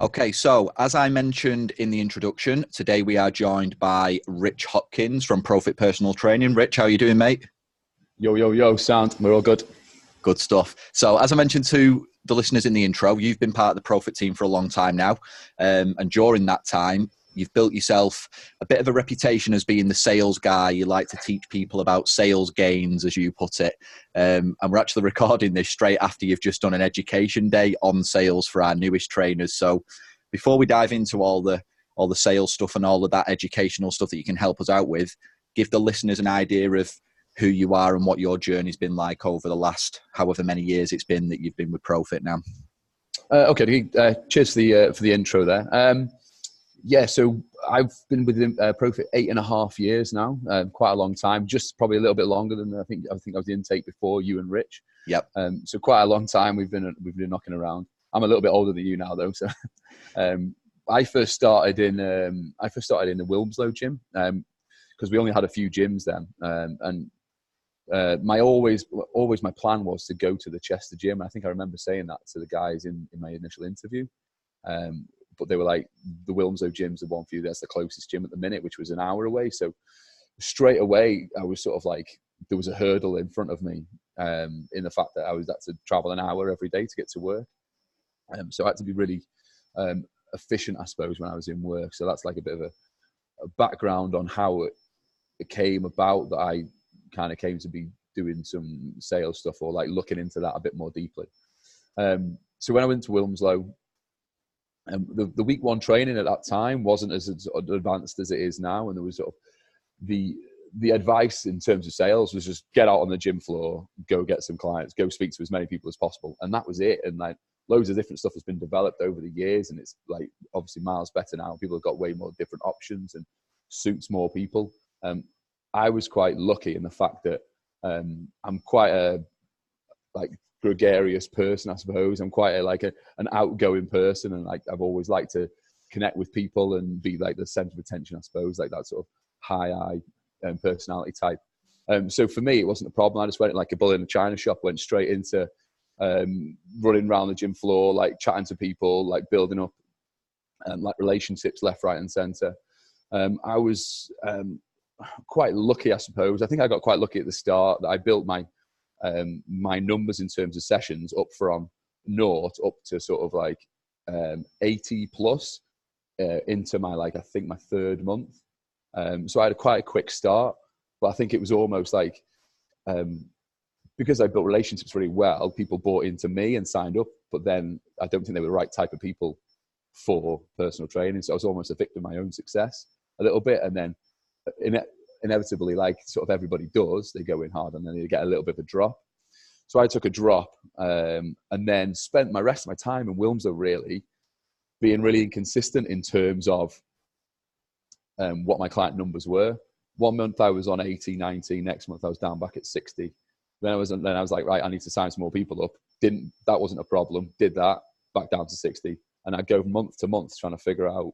Okay, so as I mentioned in the introduction, today we are joined by Rich Hopkins from Profit Personal Training. Rich, how are you doing, mate? Yo, yo, yo, sound. We're all good. Good stuff. So as I mentioned to the listeners in the intro, you've been part of the Profit team for a long time now. And during that time, you've built yourself a bit of a reputation as being the sales guy. You like to teach people about sales gains, as you put it. And we're actually recording this straight after you've just done an education day on sales for our newest trainers. So before we dive into all the sales stuff and all of that educational stuff that you can help us out with, give the listeners an idea of who you are and what your journey's been like over the last however many years it's been that you've been with Profit now. Okay, cheers for the intro there. So I've been with Profit 8.5 years now, quite a long time, just probably a little bit longer than I think I was the intake before you and Rich. Yep. So quite a long time we've been knocking around. I'm a little bit older than you now though, so I first started in the Wilmslow gym because we only had a few gyms then, and my plan was to go to the Chester gym. I think I remember saying that to the guys in my initial interview. But they were like, the Wilmslow gym's the one for you. That's the closest gym at the minute, which was an hour away. So straight away, I was sort of like, there was a hurdle in front of me in the fact that I had to travel an hour every day to get to work. So I had to be really efficient, I suppose, when I was in work. So that's like a bit of a background on how it came about that I kind of came to be doing some sales stuff or like looking into that a bit more deeply. So when I went to Wilmslow, the week one training at that time wasn't as advanced as it is now, and there was sort of the advice in terms of sales was just get out on the gym floor, go get some clients, go speak to as many people as possible, and that was it. And like loads of different stuff has been developed over the years, and it's like obviously miles better now. People have got way more different options and suits more people. I was quite lucky in the fact that I'm quite a like gregarious person, I suppose. I'm quite an outgoing person, and like I've always liked to connect with people and be like the center of attention, I suppose, like that sort of high personality type. So for me, it wasn't a problem. I just went like a bull in a china shop, went straight into running around the gym floor, like chatting to people, like building up like relationships left, right, and center. I was quite lucky, I suppose. I think I got quite lucky at the start that I built my numbers in terms of sessions up from naught up to sort of like 80 plus into my I think my third month. So I had quite a quick start, but I think it was almost like because I built relationships really well, people bought into me and signed up, but then I don't think they were the right type of people for personal training. So I was almost a victim of my own success a little bit, and then inevitably, like sort of everybody does, they go in hard and then they get a little bit of a drop. So I took a drop and then spent my rest of my time in Wilmslow really being really inconsistent in terms of what my client numbers were. One month I was on 80, 90, next month I was down back at 60. Then I was like, right, I need to sign some more people up. That wasn't a problem. Did that, back down to 60. And I'd go month to month trying to figure out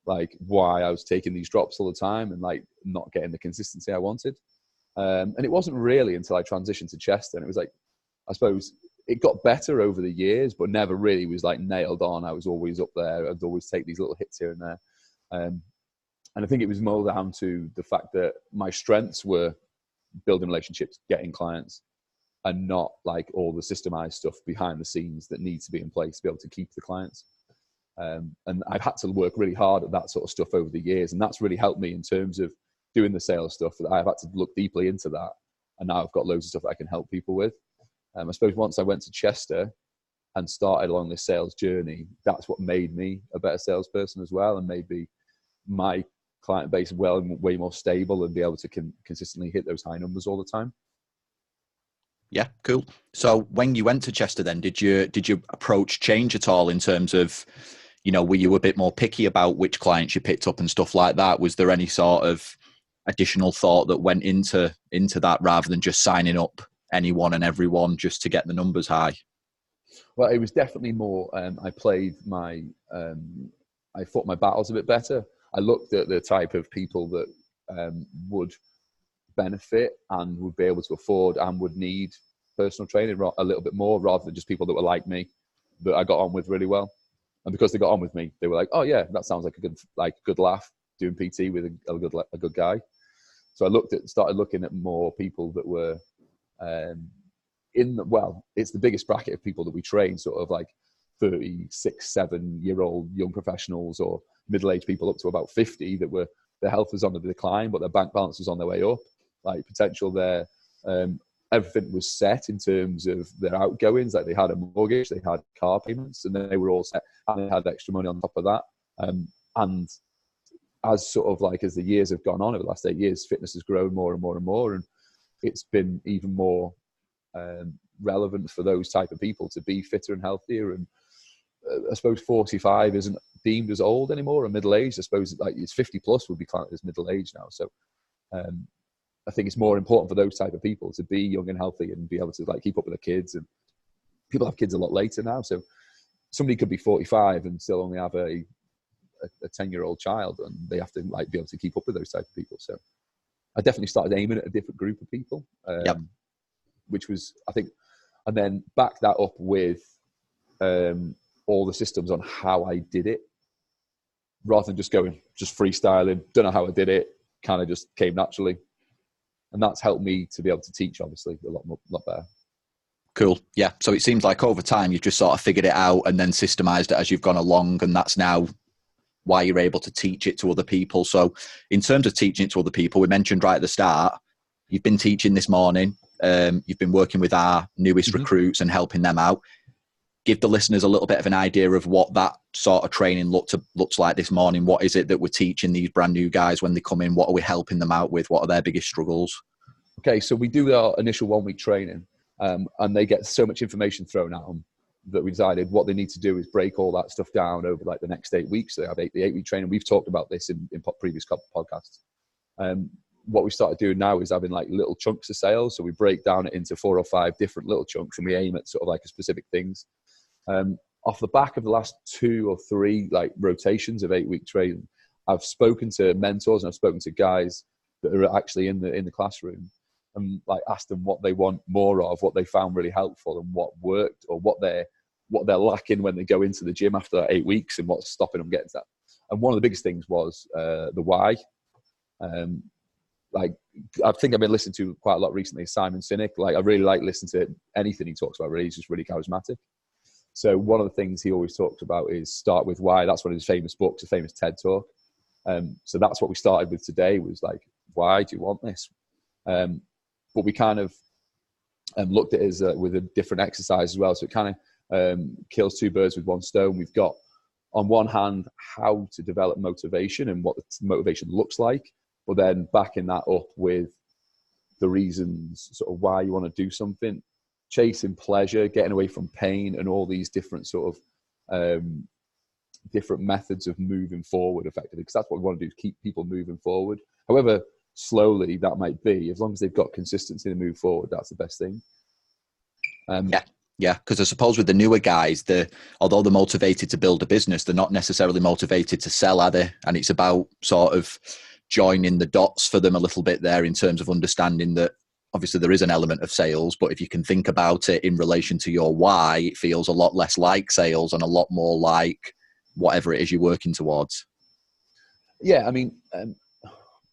like why I was taking these drops all the time and like not getting the consistency I wanted. And it wasn't really until I transitioned to Chester, and it was like, I suppose it got better over the years, but never really was like nailed on. I was always up there. I'd always take these little hits here and there. And I think it was more down to the fact that my strengths were building relationships, getting clients, and not like all the systemized stuff behind the scenes that needs to be in place to be able to keep the clients. And I've had to work really hard at that sort of stuff over the years, and that's really helped me in terms of doing the sales stuff. That I've had to look deeply into that, and now I've got loads of stuff that I can help people with. I suppose once I went to Chester and started along this sales journey, that's what made me a better salesperson as well, and maybe my client base way more stable and be able to consistently hit those high numbers all the time. Yeah, cool. So when you went to Chester then, did your approach change at all in terms of, were you a bit more picky about which clients you picked up and stuff like that? Was there any sort of additional thought that went into that rather than just signing up anyone and everyone just to get the numbers high? Well, it was definitely more, I fought my battles a bit better. I looked at the type of people that would benefit and would be able to afford and would need personal training a little bit more, rather than just people that were like me that I got on with really well. And because they got on with me, they were like, "Oh yeah, that sounds like a good laugh doing PT with a good guy." So I started looking at more people that were it's the biggest bracket of people that we train, sort of like 36, 7-year-old young professionals or middle-aged people up to about 50 that were, their health was on the decline, but their bank balance was on their way up. Like potential there, everything was set in terms of their outgoings. Like they had a mortgage, they had car payments, and then they were all set, and they had extra money on top of that. And as sort of like as the years have gone on over the last 8 years, fitness has grown more and more and more, and it's been even more relevant for those type of people to be fitter and healthier. And I suppose 45 isn't deemed as old anymore or middle aged. I suppose like it's 50 plus would be classed as middle age now. So I think it's more important for those type of people to be young and healthy and be able to like keep up with their kids. And people have kids a lot later now, so somebody could be 45 and still only have a 10-year-old child, and they have to like be able to keep up with those type of people. So I definitely started aiming at a different group of people, which was, I think, and then back that up with all the systems on how I did it, rather than just freestyling. Don't know how I did it, kind of just came naturally, and that's helped me to be able to teach, obviously, a lot better. Cool. Yeah. So it seems like over time you've just sort of figured it out and then systemized it as you've gone along, and that's now why you're able to teach it to other people. So in terms of teaching it to other people, we mentioned right at the start, you've been teaching this morning. You've been working with our newest recruits and helping them out. Give the listeners a little bit of an idea of what that sort of training looks like this morning. What is it that we're teaching these brand new guys when they come in? What are we helping them out with? What are their biggest struggles? Okay, so we do our initial 1 week training, and they get so much information thrown at them that we decided what they need to do is break all that stuff down over like the next 8 weeks. They have the 8-week training. We've talked about this in previous podcasts. What we started doing now is having like little chunks of sales. So we break down it into 4 or 5 different little chunks, and we aim at sort of like a specific things. Off the back of the last 2 or 3 like rotations of 8-week training, I've spoken to mentors and I've spoken to guys that are actually in the classroom, and like asked them what they want more of, what they found really helpful, and what worked, or what they're lacking when they go into the gym after 8 weeks, and what's stopping them getting to that. And one of the biggest things was the why. Like I think I've been listening to quite a lot recently, Simon Sinek. Like I really like listening to anything he talks about. Really, he's just really charismatic. So one of the things he always talks about is start with why. That's one of his famous books, a famous TED talk. So that's what we started with today, was like, why do you want this? But we kind of looked at it with a different exercise as well. So it kind of kills 2 birds with 1 stone. We've got, on one hand, how to develop motivation and what the motivation looks like, but then backing that up with the reasons, sort of why you want to do something, chasing pleasure, getting away from pain, and all these different sort of different methods of moving forward effectively, because that's what we want to do, is keep people moving forward. However slowly that might be, as long as they've got consistency to move forward, that's the best thing. Yeah, because I suppose with the newer guys, although they're motivated to build a business, they're not necessarily motivated to sell, are they? And it's about sort of joining the dots for them a little bit there, in terms of understanding that obviously there is an element of sales, but if you can think about it in relation to your why, it feels a lot less like sales and a lot more like whatever it is you're working towards. Yeah, I mean,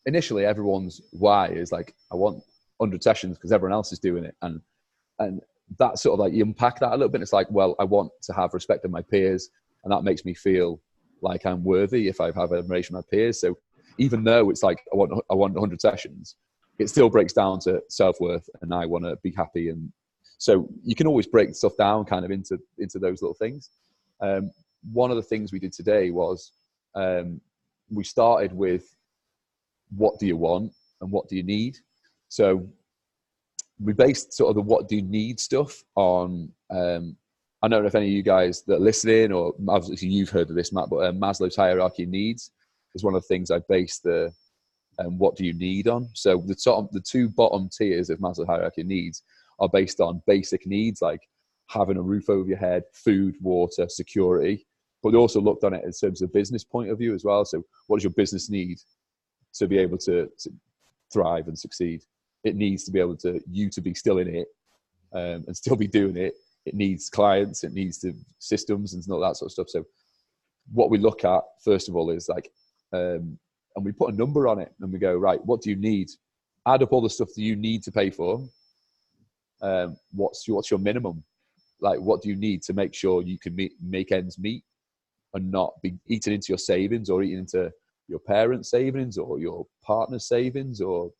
initially everyone's why is like, I want 100 sessions because everyone else is doing it. And that sort of like, you unpack that a little bit. It's like, well, I want to have respect of my peers, and that makes me feel like I'm worthy if I have admiration of my peers. So even though it's like, I want 100 sessions, it still breaks down to self-worth, and I want to be happy. And so you can always break stuff down kind of into those little things. One of the things we did today was we started with, what do you want and what do you need? So we based sort of the what do you need stuff on, I don't know if any of you guys that are listening, or obviously you've heard of this, Matt, but Maslow's hierarchy of needs is one of the things I based the what do you need on. So the 2 bottom tiers of Maslow's hierarchy of needs are based on basic needs, like having a roof over your head, food, water, security. But they also looked on it in terms of business point of view as well. So what does your business need to be able to thrive and succeed? It needs to be able to, you to be still in it and still be doing it. It needs clients, it needs systems and all that sort of stuff. So what we look at first of all is like, and we put a number on it, and we go, right, what do you need? Add up all the stuff that you need to pay for. What's your minimum? Like, what do you need to make sure you can make ends meet and not be eating into your savings or eating into your parents' savings or your partner's savings or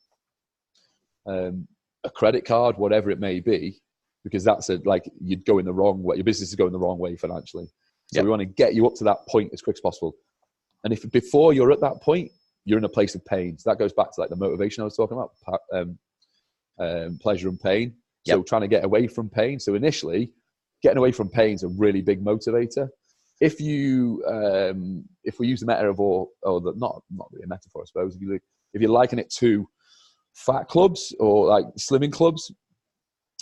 a credit card, whatever it may be, because that's you'd go in the wrong way. Your business is going the wrong way financially. So we want to get you up to that point as quick as possible. And if before you're at that point, you're in a place of pain. So that goes back to like the motivation I was talking about, pleasure and pain. So trying to get away from pain. So initially, getting away from pain is a really big motivator. If you, if we use the metaphor, not really a metaphor, I suppose. If you liken it to fat clubs or like slimming clubs,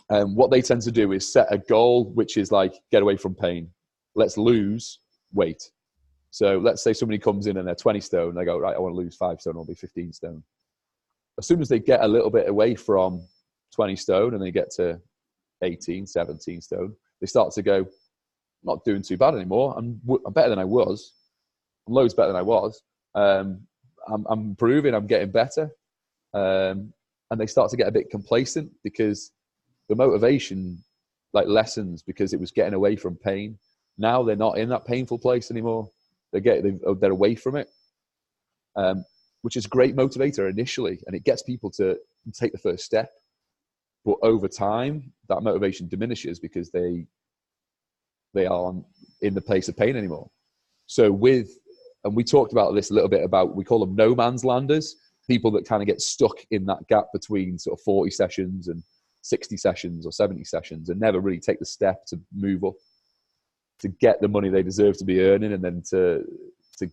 what they tend to do is set a goal, which is like, get away from pain. Let's lose weight. So let's say somebody comes in and they're 20 stone. They go, right, I want to lose 5 stone. I'll be 15 stone. As soon as they get a little bit away from 20 stone and they get to 18, 17 stone, they start to go, I'm not doing too bad anymore. I'm better than I was. I'm loads better than I was. I'm improving. I'm getting better. And they start to get a bit complacent because the motivation lessens because it was getting away from pain. Now they're not in that painful place anymore. They're away from it, which is a great motivator initially, and it gets people to take the first step. But over time, that motivation diminishes because they aren't in the place of pain anymore. So and we talked about this a little bit about, we call them no man's landers, people that kind of get stuck in that gap between sort of 40 sessions and 60 sessions or 70 sessions and never really take the step to move up, to get the money they deserve to be earning, and then to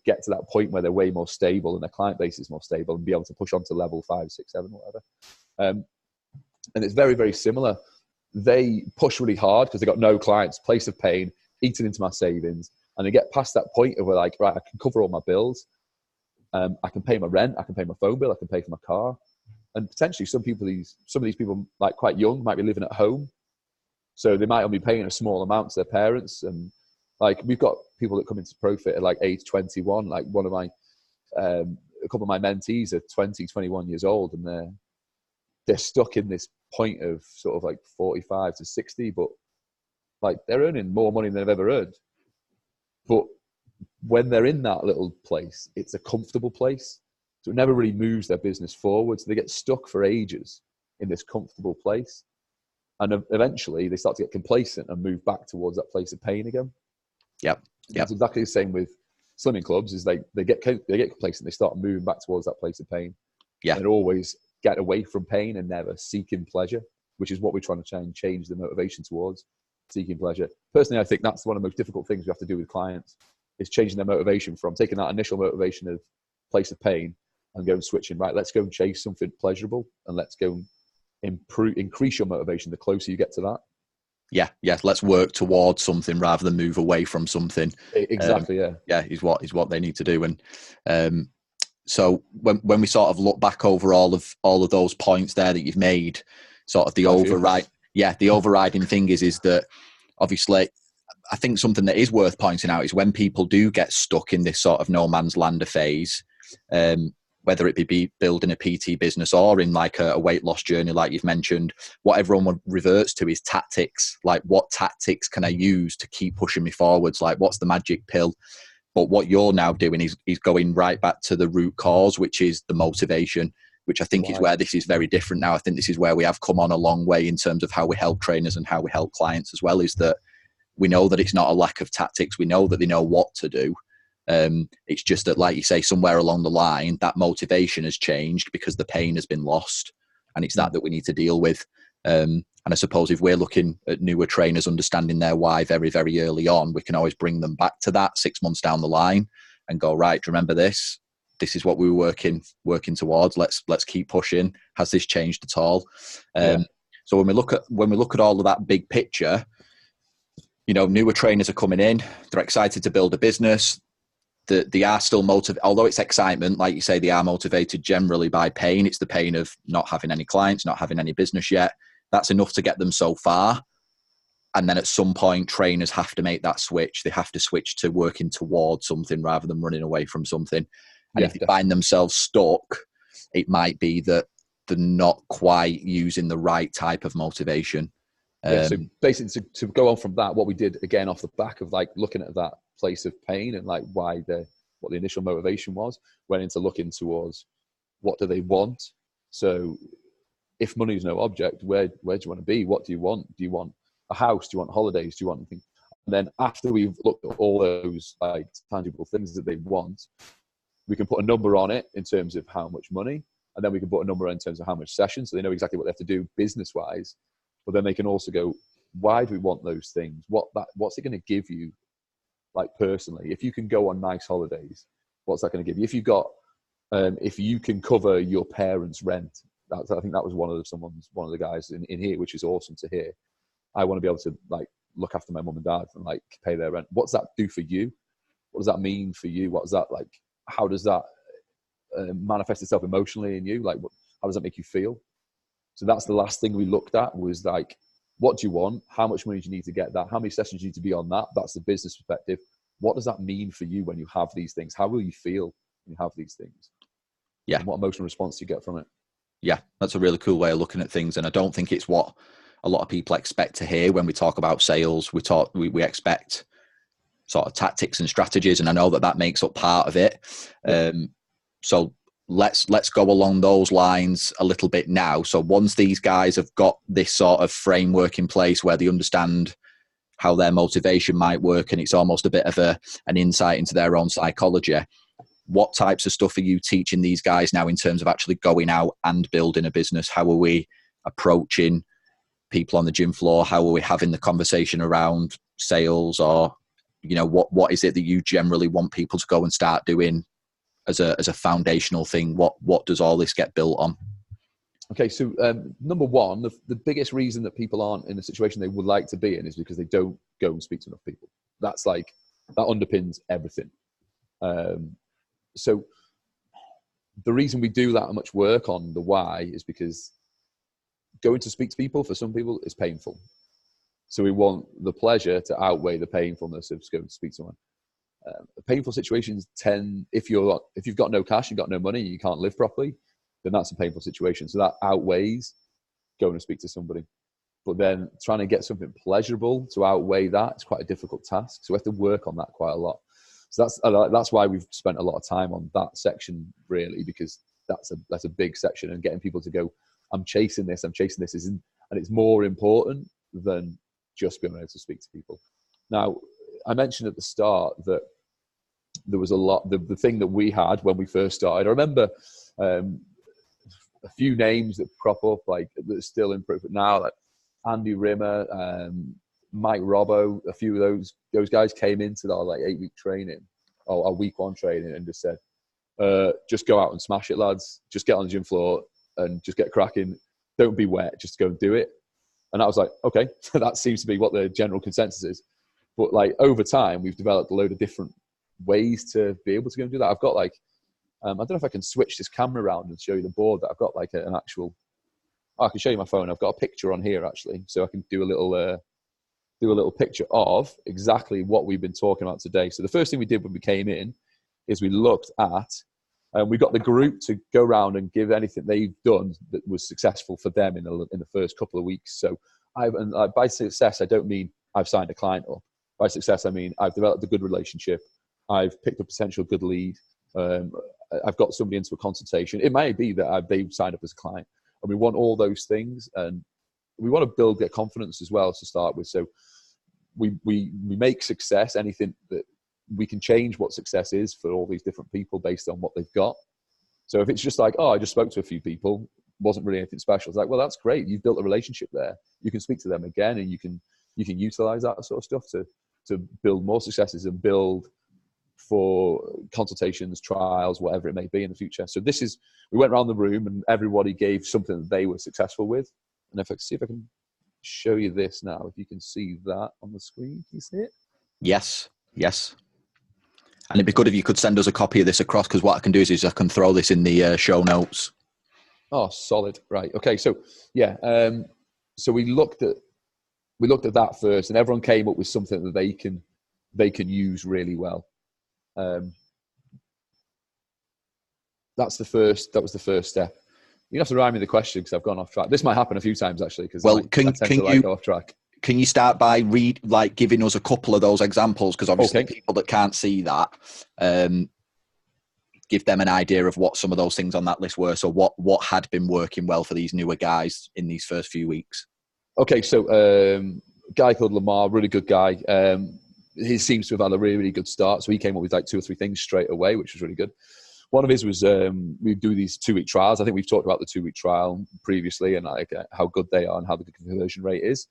get to that point where they're way more stable and their client base is more stable and be able to push on to level 5, 6, 7, whatever. And it's very, very similar. They push really hard because they've got no clients, place of pain, eating into my savings, and they get past that point of where like, right, I can cover all my bills. I can pay my rent, I can pay my phone bill, I can pay for my car. And potentially some of these people, like quite young, might be living at home. So they might only be paying a small amount to their parents. And like, we've got people that come into profit at like age 21. Like one of my, a couple of my mentees are 20, 21 years old, and they're stuck in this point of sort of like 45 to 60, but like they're earning more money than they've ever earned. But when they're in that little place, it's a comfortable place. So it never really moves their business forward. So they get stuck for ages in this comfortable place. And eventually they start to get complacent and move back towards that place of pain again. Yep. It's exactly the same with slimming clubs. Is they get complacent. They start moving back towards that place of pain. Yeah. And always get away from pain and never seeking pleasure, which is what we're trying to change the motivation towards, seeking pleasure. Personally, I think that's one of the most difficult things we have to do with clients, is changing their motivation from taking that initial motivation of place of pain and go and switching, right, let's go and chase something pleasurable, and let's go and increase your motivation the closer you get to that. Yeah, let's work towards something rather than move away from something. Exactly, is what they need to do. And so when we sort of look back over all of those points there that you've made, sort of the overriding thing is that obviously I think something that is worth pointing out is when people do get stuck in this sort of no man's lander phase, whether it be building a PT business or in like a weight loss journey, like you've mentioned, what everyone reverts to is tactics. Like, what tactics can I use to keep pushing me forwards? Like, what's the magic pill? But what you're now doing is going right back to the root cause, which is the motivation, which I think is where this is very different now. I think this is where we have come on a long way in terms of how we help trainers and how we help clients as well, is that we know that it's not a lack of tactics. We know that they know what to do. It's just that, like you say, somewhere along the line, that motivation has changed because the pain has been lost, and it's that we need to deal with. And I suppose if we're looking at newer trainers understanding their why very, very early on, we can always bring them back to that 6 months down the line and go, right, do you remember this? This is what we were working towards. Let's keep pushing. Has this changed at all? So when we look at all of that big picture, you know, newer trainers are coming in. They're excited to build a business. They are still motivated, although it's excitement, like you say, they are motivated generally by pain. It's the pain of not having any clients, not having any business yet. That's enough to get them so far. And then at some point, trainers have to make that switch. They have to switch to working towards something rather than running away from something. And Yeah, if they find themselves stuck, it might be that they're not quite using the right type of motivation. Yeah, so basically to go on from that, what we did again off the back of like looking at that place of pain and like what the initial motivation was, went into looking towards what do they want. So if money is no object, where do you want to be? What do you want? Do you want a house? Do you want holidays? Do you want anything? And then after we've looked at all those like tangible things that they want, we can put a number on it in terms of how much money, and then we can put a number in terms of how much sessions, so they know exactly what they have to do business wise. But then they can also go, why do we want those things? What's it going to give you, like personally? If you can go on nice holidays, what's that going to give you? If you've got, if you can cover your parents' rent, I think that was one of the guys in here, which is awesome to hear. I want to be able to like look after my mum and dad and like pay their rent. What's that do for you? What does that mean for you? What does that like? How does that manifest itself emotionally in you? Like, how does that make you feel? So that's the last thing we looked at, was like, what do you want? How much money do you need to get that? How many sessions do you need to be on that? That's the business perspective. What does that mean for you when you have these things? How will you feel when you have these things? Yeah. And what emotional response do you get from it? Yeah, that's a really cool way of looking at things. And I don't think it's what a lot of people expect to hear when we talk about sales. We expect sort of tactics and strategies, and I know that makes up part of it. So let's go along those lines a little bit now. So once these guys have got this sort of framework in place where they understand how their motivation might work, and it's almost a bit of an insight into their own psychology, what types of stuff are you teaching these guys now in terms of actually going out and building a business? How are we approaching people on the gym floor? How are we having the conversation around sales? Or, you know, what is it that you generally want people to go and start doing as a foundational thing? What does all this get built on? Okay, so number one, the biggest reason that people aren't in the situation they would like to be in is because they don't go and speak to enough people. That underpins everything. So the reason we do that much work on the why is because going to speak to people, for some people, is painful. So we want the pleasure to outweigh the painfulness of going to speak to someone. Painful situations if you've got no cash, you've got no money, you can't live properly, then that's a painful situation. So that outweighs going to speak to somebody. But then trying to get something pleasurable to outweigh that is quite a difficult task. So we have to work on that quite a lot. So that's why we've spent a lot of time on that section, really, because that's a big section, and getting people to go, I'm chasing this, and it's more important than just being able to speak to people. Now, I mentioned at the start that there was a lot, the thing that we had when we first started. I remember a few names that crop up, like that are still in proof now, like Andy Rimmer, Mike Robbo. A few of those guys came into our like 8-week training, or our week 1 training, and just said, just go out and smash it, lads. Just get on the gym floor and just get cracking. Don't be wet, just go and do it. And I was like, okay, that seems to be what the general consensus is. But like over time, we've developed a load of different ways to be able to go and do that. I've got like, I don't know if I can switch this camera around and show you the board that I've got, like an actual, I can show you my phone. I've got a picture on here actually. So I can do a little picture of exactly what we've been talking about today. So the first thing we did when we came in is we looked at, we got the group to go around and give anything they've done that was successful for them in the first couple of weeks. So by success, I don't mean I've signed a client up. By success, I mean I've developed a good relationship. I've picked a potential good lead. I've got somebody into a consultation. It may be that they've signed up as a client. And we want all those things. And we want to build their confidence as well to start with. So we make success anything that we can change what success is for all these different people based on what they've got. So if it's just like, oh, I just spoke to a few people, wasn't really anything special. It's like, well, that's great. You've built a relationship there. You can speak to them again, and you can utilize that sort of stuff to build more successes and build for consultations, trials, whatever it may be in the future. So we went around the room and everybody gave something that they were successful with. And if I see if I can show you this now, if you can see that on the screen, can you see it? Yes. And it'd be good if you could send us a copy of this across, because what I can do is I can throw this in the show notes. Oh, solid. Right. Okay. So yeah. So we we looked at that first, and everyone came up with something that they can use really well. That was the first step. You have to remind me the question because I've gone off track. This might happen a few times actually because I tend to go off track. Can you start by giving us a couple of those examples? Because obviously people that can't see that, give them an idea of what some of those things on that list were. So what had been working well for these newer guys in these first few weeks? Okay, so a guy called Lamar, really good guy. He seems to have had a really, really good start. So he came up with like 2 or 3 things straight away, which was really good. One of his was we do these 2-week trials. I think we've talked about the 2-week trial previously and like how good they are and how the conversion rate is.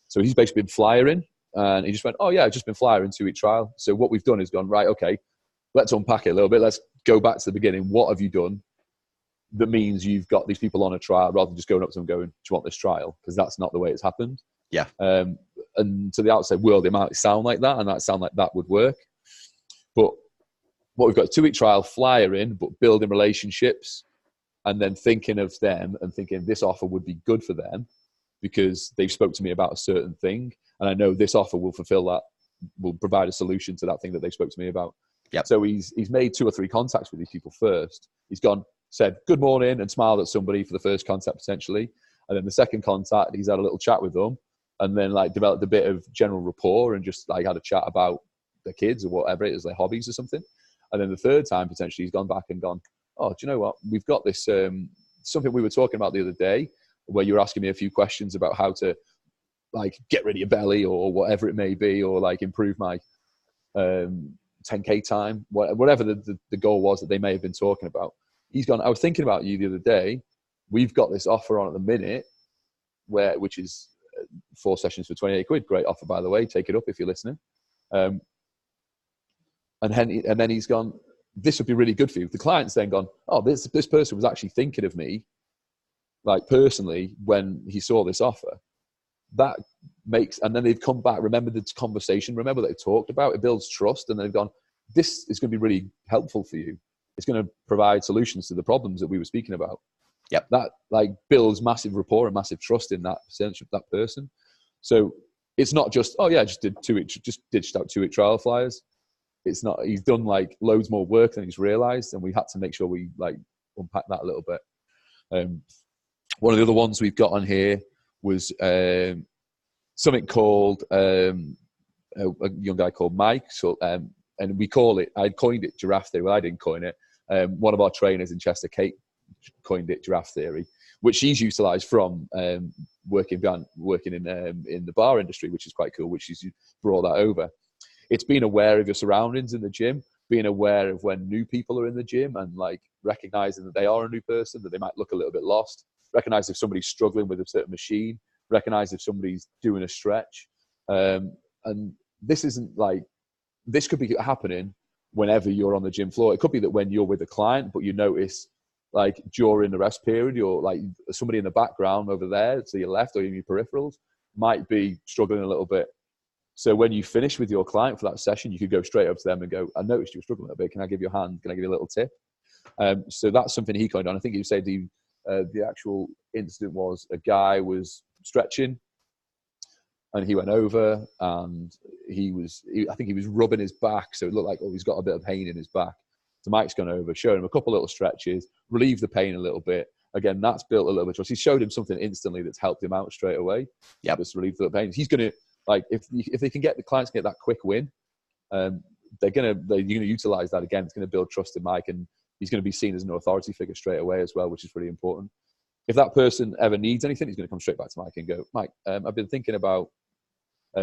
So he's basically been flyering, and he just went, oh yeah, I've just been flyering 2-week trial. So what we've done is gone, right, okay, let's unpack it a little bit. Let's go back to the beginning. What have you done that means you've got these people on a trial rather than just going up to them going, do you want this trial? Because that's not the way it's happened. Yeah. And to the outside world, it might sound like that, and that sound like that would work. But what we've got a 2-week trial, flyer in, but building relationships and then thinking of them and thinking this offer would be good for them because they've spoke to me about a certain thing. And I know this offer will fulfill that, will provide a solution to that thing that they spoke to me about. Yep. So he's made 2 or 3 contacts with these people first. He's gone, said good morning and smiled at somebody for the first contact potentially. And then the second contact, he's had a little chat with them and then like developed a bit of general rapport and just like had a chat about their kids or whatever it is, their hobbies or something. And then the third time, potentially, he's gone back and gone, oh, do you know what? We've got this, something we were talking about the other day where you were asking me a few questions about how to like get rid of your belly or whatever it may be, or like improve my 10K time, whatever the goal was that they may have been talking about. He's gone, I was thinking about you the other day. We've got this offer on at the minute which is 4 sessions for 28 quid. Great offer, by the way. Take it up if you're listening. And then he's gone, this would be really good for you. The client's then gone, oh, this person was actually thinking of me, like personally, when he saw this offer. That makes, and then they've come back, remember the conversation, remember that they talked about, it builds trust, and they've gone, this is going to be really helpful for you. It's going to provide solutions to the problems that we were speaking about. Yep. That like builds massive rapport and massive trust in that person. So it's not just, oh yeah, I just ditched out 2-week trial flyers. It's not, he's done like loads more work than he's realized, and we had to make sure we like unpack that a little bit. One of the other ones we've got on here was something called a young guy called Mike. So and we call it, I'd coined it giraffe theory. Well, I didn't coin it. One of our trainers in Chester, Kate, coined it giraffe theory, which she's utilized from working in the bar industry, which is quite cool, which she's brought that over. It's being aware of your surroundings in the gym, being aware of when new people are in the gym and like recognizing that they are a new person, that they might look a little bit lost, recognize if somebody's struggling with a certain machine, recognize if somebody's doing a stretch. And this isn't like, this could be happening whenever you're on the gym floor. It could be that when you're with a client, but you notice like during the rest period, you're like somebody in the background over there to your left or in your peripherals might be struggling a little bit. So when you finish with your client for that session, you could go straight up to them and go, I noticed you were struggling a bit. Can I give you a hand? Can I give you a little tip? So that's something he coined on. I think you said the actual incident was a guy was stretching and he went over and I think he was rubbing his back. So it looked like, oh, he's got a bit of pain in his back. So Mike's gone over, showed him a couple little stretches, relieved the pain a little bit. Again, that's built a little bit of trust. He showed him something instantly that's helped him out straight away. Yeah, just relieved the pain. He's going to, like, if they can get the clients get that quick win, you're going to utilize that again. It's going to build trust in Mike, and he's going to be seen as an authority figure straight away as well, which is really important. If that person ever needs anything, he's going to come straight back to Mike and go, Mike, I've been thinking about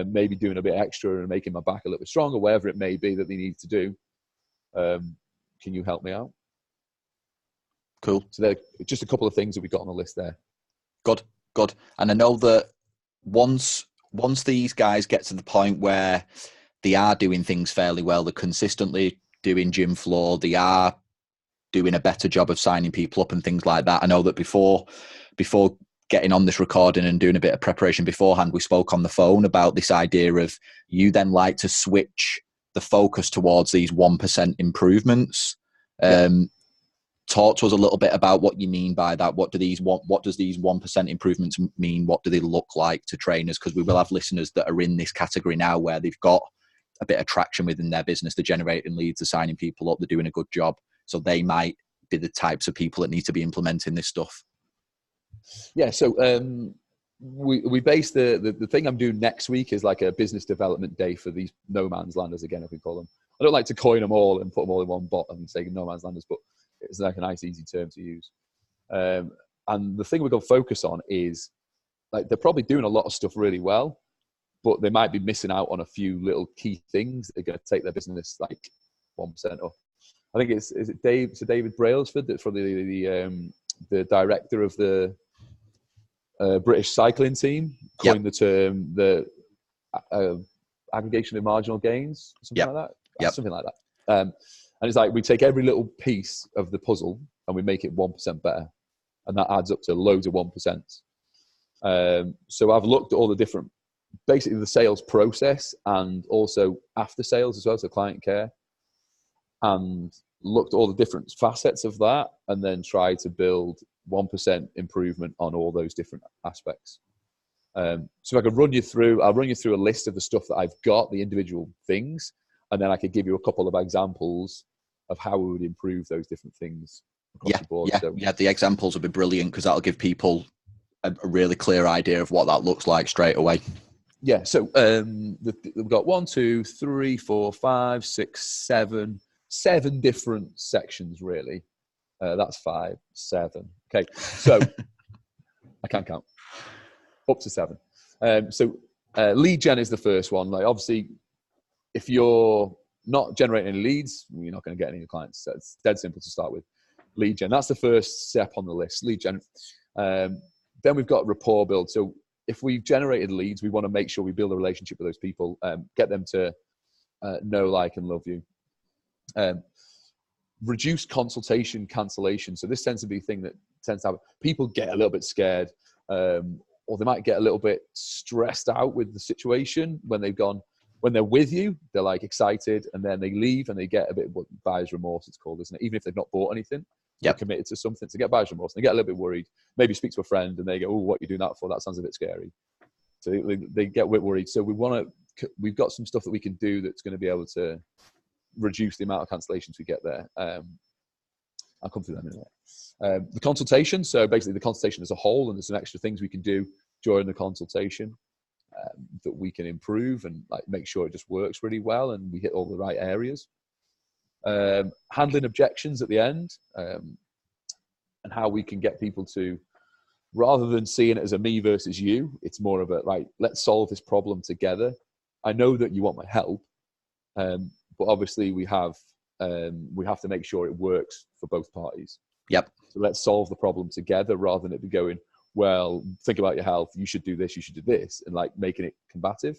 maybe doing a bit extra and making my back a little bit stronger, whatever it may be that they need to do. Can you help me out? Cool. So there are just a couple of things that we've got on the list there. Good. And I know that once these guys get to the point where they are doing things fairly well, they're consistently doing gym floor, they are doing a better job of signing people up and things like that. I know that before getting on this recording and doing a bit of preparation beforehand, we spoke on the phone about this idea of you then like to switch the focus towards these 1% improvements. talk to us a little bit about what you mean by that. What does these 1% improvements mean? What do they look like to trainers? Because we will have listeners that are in this category now where they've got a bit of traction within their business. They're generating leads, they're signing people up, they're doing a good job. So they might be the types of people that need to be implementing this stuff. Yeah, so we base the thing I'm doing next week is like a business development day for these no man's landers, again, if we call them. I don't like to coin them all and put them all in one bot and say no man's landers, but it's like a nice, easy term to use. And the thing we're going to focus on is, like, they're probably doing a lot of stuff really well, but they might be missing out on a few little key things that are going to take their business like 1% up. I think is it David Brailsford that's from the director of the British cycling team coined the term the aggregation of marginal gains, something like that. Something like that. And it's like we take every little piece of the puzzle and we make it 1% better, and that adds up to loads of 1%. So I've looked at all the different, basically the sales process and also after sales as well, so client care, and looked at all the different facets of that, and then tried to build 1% improvement on all those different aspects. So if I could I'll run you through a list of the stuff that I've got, the individual things, and then I could give you a couple of examples of how we would improve those different things across the board. The examples would be brilliant because that'll give people a really clear idea of what that looks like straight away. Yeah, so we've got 1, 2, 3, 4, 5, 6, 7 different sections, really. That's 5, 7. Okay, so I can't count. Up to 7. So lead gen is the first one. Like, obviously, if you're not generating any leads, you're not going to get any clients. So it's dead simple to start with. Lead gen, that's the first step on the list. Lead gen. Then we've got rapport build. So if we've generated leads, we want to make sure we build a relationship with those people, get them to know, like, and love you. Reduce consultation cancellation. So this tends to be a thing that tends to happen. People get a little bit scared, or they might get a little bit stressed out with the situation when they're with you, they're like excited, and then they leave and they get a bit of what buyer's remorse, it's called, isn't it? Even if they've not bought anything, they're committed to something, to get buyer's remorse. And they get a little bit worried, maybe speak to a friend and they go, oh, what are you doing that for? That sounds a bit scary. So they get a bit worried. So we've got some stuff that we can do that's going to be able to reduce the amount of cancellations we get there. I'll come through that in a minute. The consultation, so basically the consultation as a whole, and there's some extra things we can do during the consultation that we can improve and like make sure it just works really well and we hit all the right areas. Handling objections at the end, and how we can get people to, rather than seeing it as a me versus you, it's more of a, right, let's solve this problem together. I know that you want my help, but obviously we have to make sure it works for both parties. Yep. So let's solve the problem together rather than it be going, well, think about your health, you should do this, you should do this, and like making it combative.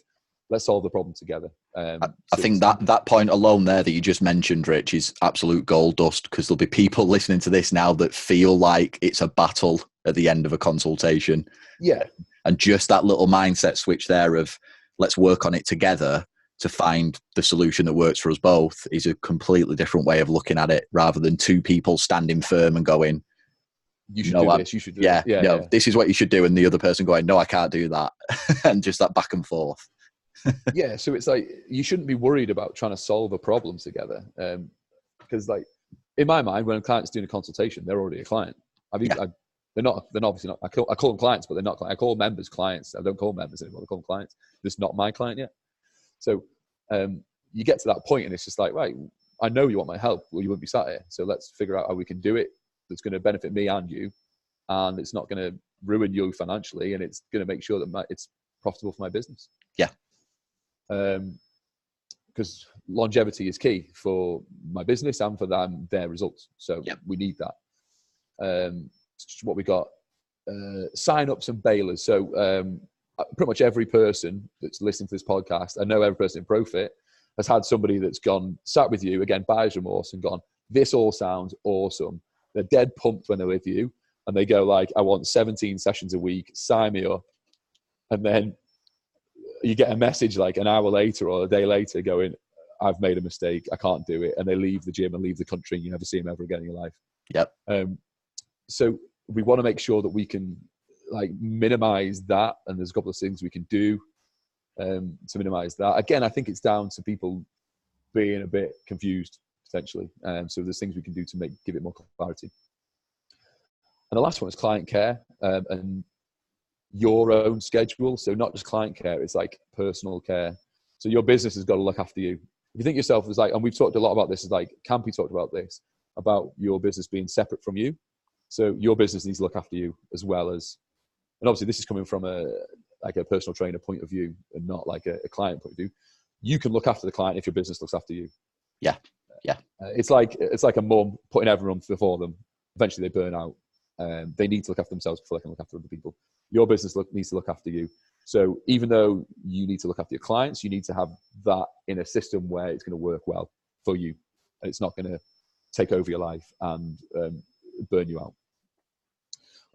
Let's solve the problem together. I think that point alone there that you just mentioned, Rich, is absolute gold dust, because there'll be people listening to this now that feel like it's a battle at the end of a consultation. Yeah. And just that little mindset switch there of let's work on it together to find the solution that works for us both is a completely different way of looking at it, rather than two people standing firm and going, you should do this, you should do that. Yeah, this is what you should do. And the other person going, no, I can't do that. And just that back and forth. Yeah, so it's like you shouldn't be worried about trying to solve a problem together, because like in my mind, when a client's doing a consultation, they're already a client. They're obviously not. I call them clients, but they're not. I call members clients. I don't call members anymore. I call them clients. They're just not my client yet. So you get to that point, and it's just like, right, I know you want my help. Well, you wouldn't be sat here. So let's figure out how we can do it that's going to benefit me and you, and it's not going to ruin you financially, and it's going to make sure that it's profitable for my business. Yeah. Because longevity is key for my business and for their results. So we need that. What we got, sign-ups and bailers. So pretty much every person that's listening to this podcast, I know every person in Profit has had somebody that's sat with you, again, buyer's remorse, and gone, this all sounds awesome. They're dead pumped when they're with you, and they go like, I want 17 sessions a week, sign me up. And then you get a message like an hour later or a day later going, I've made a mistake, I can't do it, and they leave the gym and leave the country, and you never see them ever again in your life. Yep. So we want to make sure that we can like minimize that, and there's a couple of things we can do to minimize that. Again, I think it's down to people being a bit confused potentially, so there's things we can do to give it more clarity. And the last one is client care, and your own schedule. So not just client care, it's like personal care. So your business has got to look after you. If you think yourself as like, and we've talked a lot about this, is like Campy talked about this, about your business being separate from you. So your business needs to look after you as well as, and obviously this is coming from a personal trainer point of view and not like a client point of view. You can look after the client if your business looks after you. Yeah. Yeah. It's like a mum putting everyone before them. Eventually they burn out. They need to look after themselves before they can look after other people. Your business needs to look after you. So even though you need to look after your clients, you need to have that in a system where it's going to work well for you. And it's not going to take over your life and burn you out.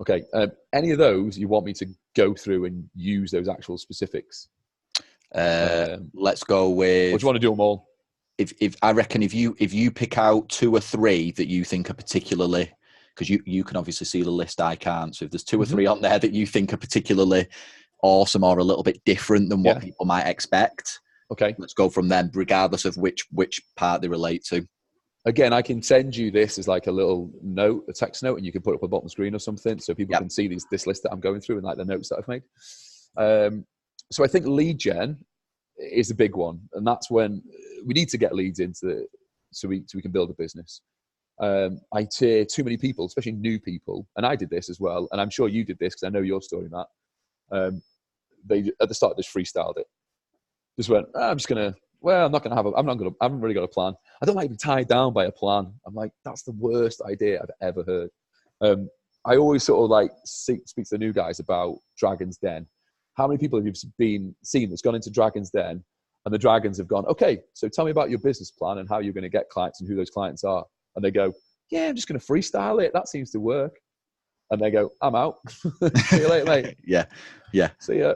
Okay. Any of those you want me to go through and use those actual specifics? Let's go with. Or do you want to do them all? If I reckon if you pick out 2 or 3 that you think are particularly, because you can obviously see the list, I can't. So if there's 2 or 3 on there that you think are particularly awesome or a little bit different than what people might expect, okay, let's go from them, regardless of which part they relate to. Again, I can send you this as like a little note, a text note, and you can put it up on the bottom screen or something, so people can see this list that I'm going through and like the notes that I've made. So I think lead gen is a big one, and that's when we need to get leads so we can build a business. I tier too many people, especially new people, and I did this as well, and I'm sure you did this because I know your story, Matt. They at the start just freestyled it. Just went, I'm not really got a plan. I don't like to be tied down by a plan. I'm like, that's the worst idea I've ever heard. I always sort of like speak to the new guys about Dragon's Den. How many people have you seen that's gone into Dragon's Den and the dragons have gone, okay, so tell me about your business plan and how you're going to get clients and who those clients are. And they go, yeah, I'm just going to freestyle it. That seems to work. And they go, I'm out. See you later, mate. Yeah. See ya.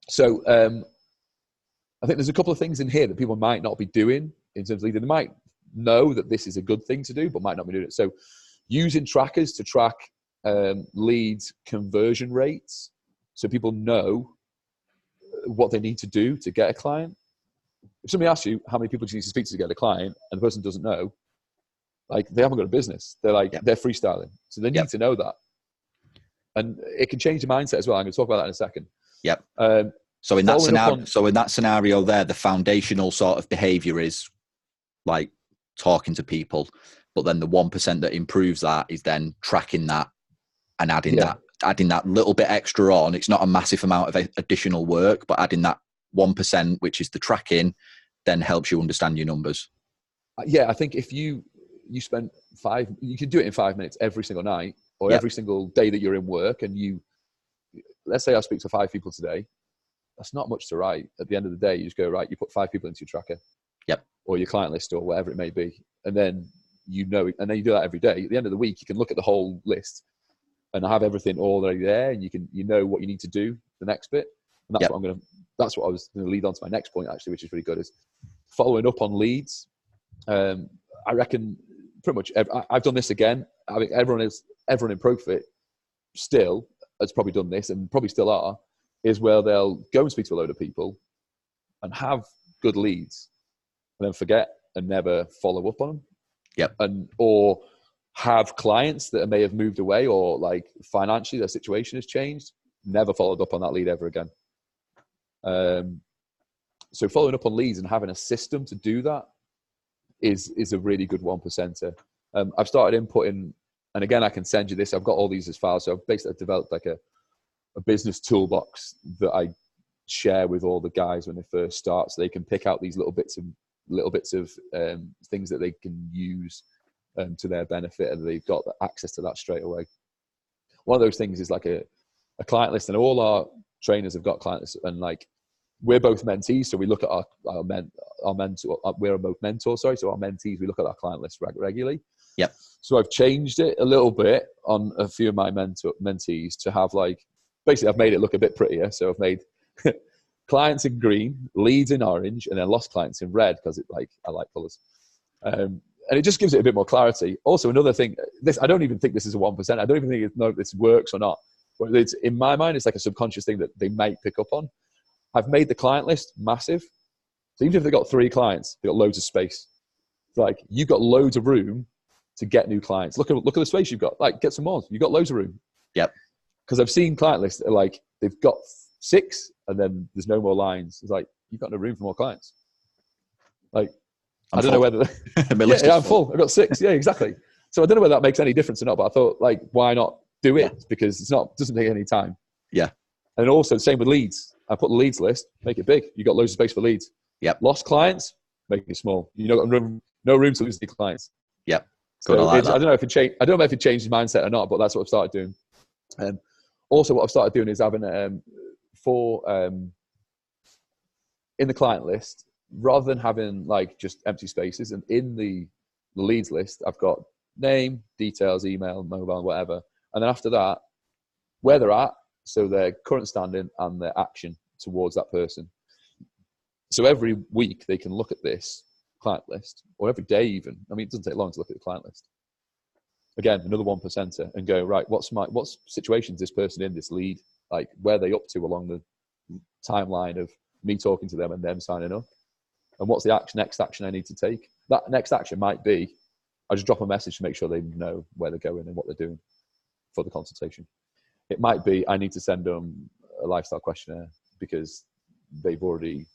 So I think there's a couple of things in here that people might not be doing in terms of leading. They might know that this is a good thing to do, but might not be doing it. So using trackers to track leads conversion rates, so people know what they need to do to get a client. If somebody asks you how many people do you need to speak to get a client, and the person doesn't know, like they haven't got a business. They're like, they're freestyling. So they need to know that. And it can change the mindset as well. I'm going to talk about that in a second. Yep. So in that scenario there, the foundational sort of behavior is like talking to people, but then the 1% that improves that is then tracking that and adding that little bit extra on. It's not a massive amount of additional work, but adding that 1%, which is the tracking, then helps you understand your numbers. Yeah, I think if you spend you can do it in 5 minutes every single night or every single day that you're in work, and let's say I speak to 5 people today. That's not much to write. At the end of the day, you just go, right, you put 5 people into your tracker. Yep. Or your client list or whatever it may be. And then you do that every day. At the end of the week, you can look at the whole list and have everything already there, and you know what you need to do the next bit. And that's that's what I was going to lead on to my next point, actually, which is really good, is following up on leads. I reckon pretty much I've done this again. I think everyone in Profit still has probably done this, and probably still are, is where they'll go and speak to a load of people and have good leads and then forget and never follow up on them. Yep. Or have clients that may have moved away, or like financially their situation has changed, never followed up on that lead ever again. So following up on leads and having a system to do that is a really good 1%er. I've started inputting, and again, I can send you this. I've got all these as files. So I've basically developed like a business toolbox that I share with all the guys when they first start, so they can pick out these little bits of things that they can use to their benefit, and they've got access to that straight away. One of those things is like a client list, and all our trainers have got client lists, and like we're both mentees, so we look at our mentor. We're both mentors, sorry. So our mentees, we look at our client list regularly. Yep. So I've changed it a little bit on a few of my mentees to have like, basically I've made it look a bit prettier. So I've made clients in green, leads in orange, and then lost clients in red because I like colours. And it just gives it a bit more clarity. Also, another thing, I don't even think this is a 1%. I don't even think this works or not. But it's, in my mind, it's like a subconscious thing that they might pick up on. I've made the client list massive. So even if they've got 3 clients, they've got loads of space. It's like, you've got loads of room to get new clients. Look at the space you've got. Like, get some more. You've got loads of room. Yep. Because I've seen client lists that are like, they've got 6 and then there's no more lines. It's like, you've got no room for more clients. Like, I don't know whether... I'm full. I've got 6. Yeah, exactly. So I don't know whether that makes any difference or not, but I thought, like, why not do it? Because doesn't take any time. Yeah. And also, same with leads. I put the leads list, make it big. You've got loads of space for leads. Yep. Lost clients, make it small. You know, no room to lose the clients. Yep. So I don't know if it changed. I don't know if it changed his mindset or not, but that's what I've started doing. And also, what I've started doing is having in the client list, rather than having like just empty spaces, and in the leads list, I've got name, details, email, mobile, whatever, and then after that, where they're at, so their current standing and their action towards that person. So every week they can look at this client list, or every day even. I mean, it doesn't take long to look at the client list. Again, another 1%er, and go, right, what situations this person in, this lead, like where are they up to along the timeline of me talking to them and them signing up, and what's the next action I need to take. That next action might be, I just drop a message to make sure they know where they're going and what they're doing for the consultation. It might be, I need to send them a lifestyle questionnaire because they've already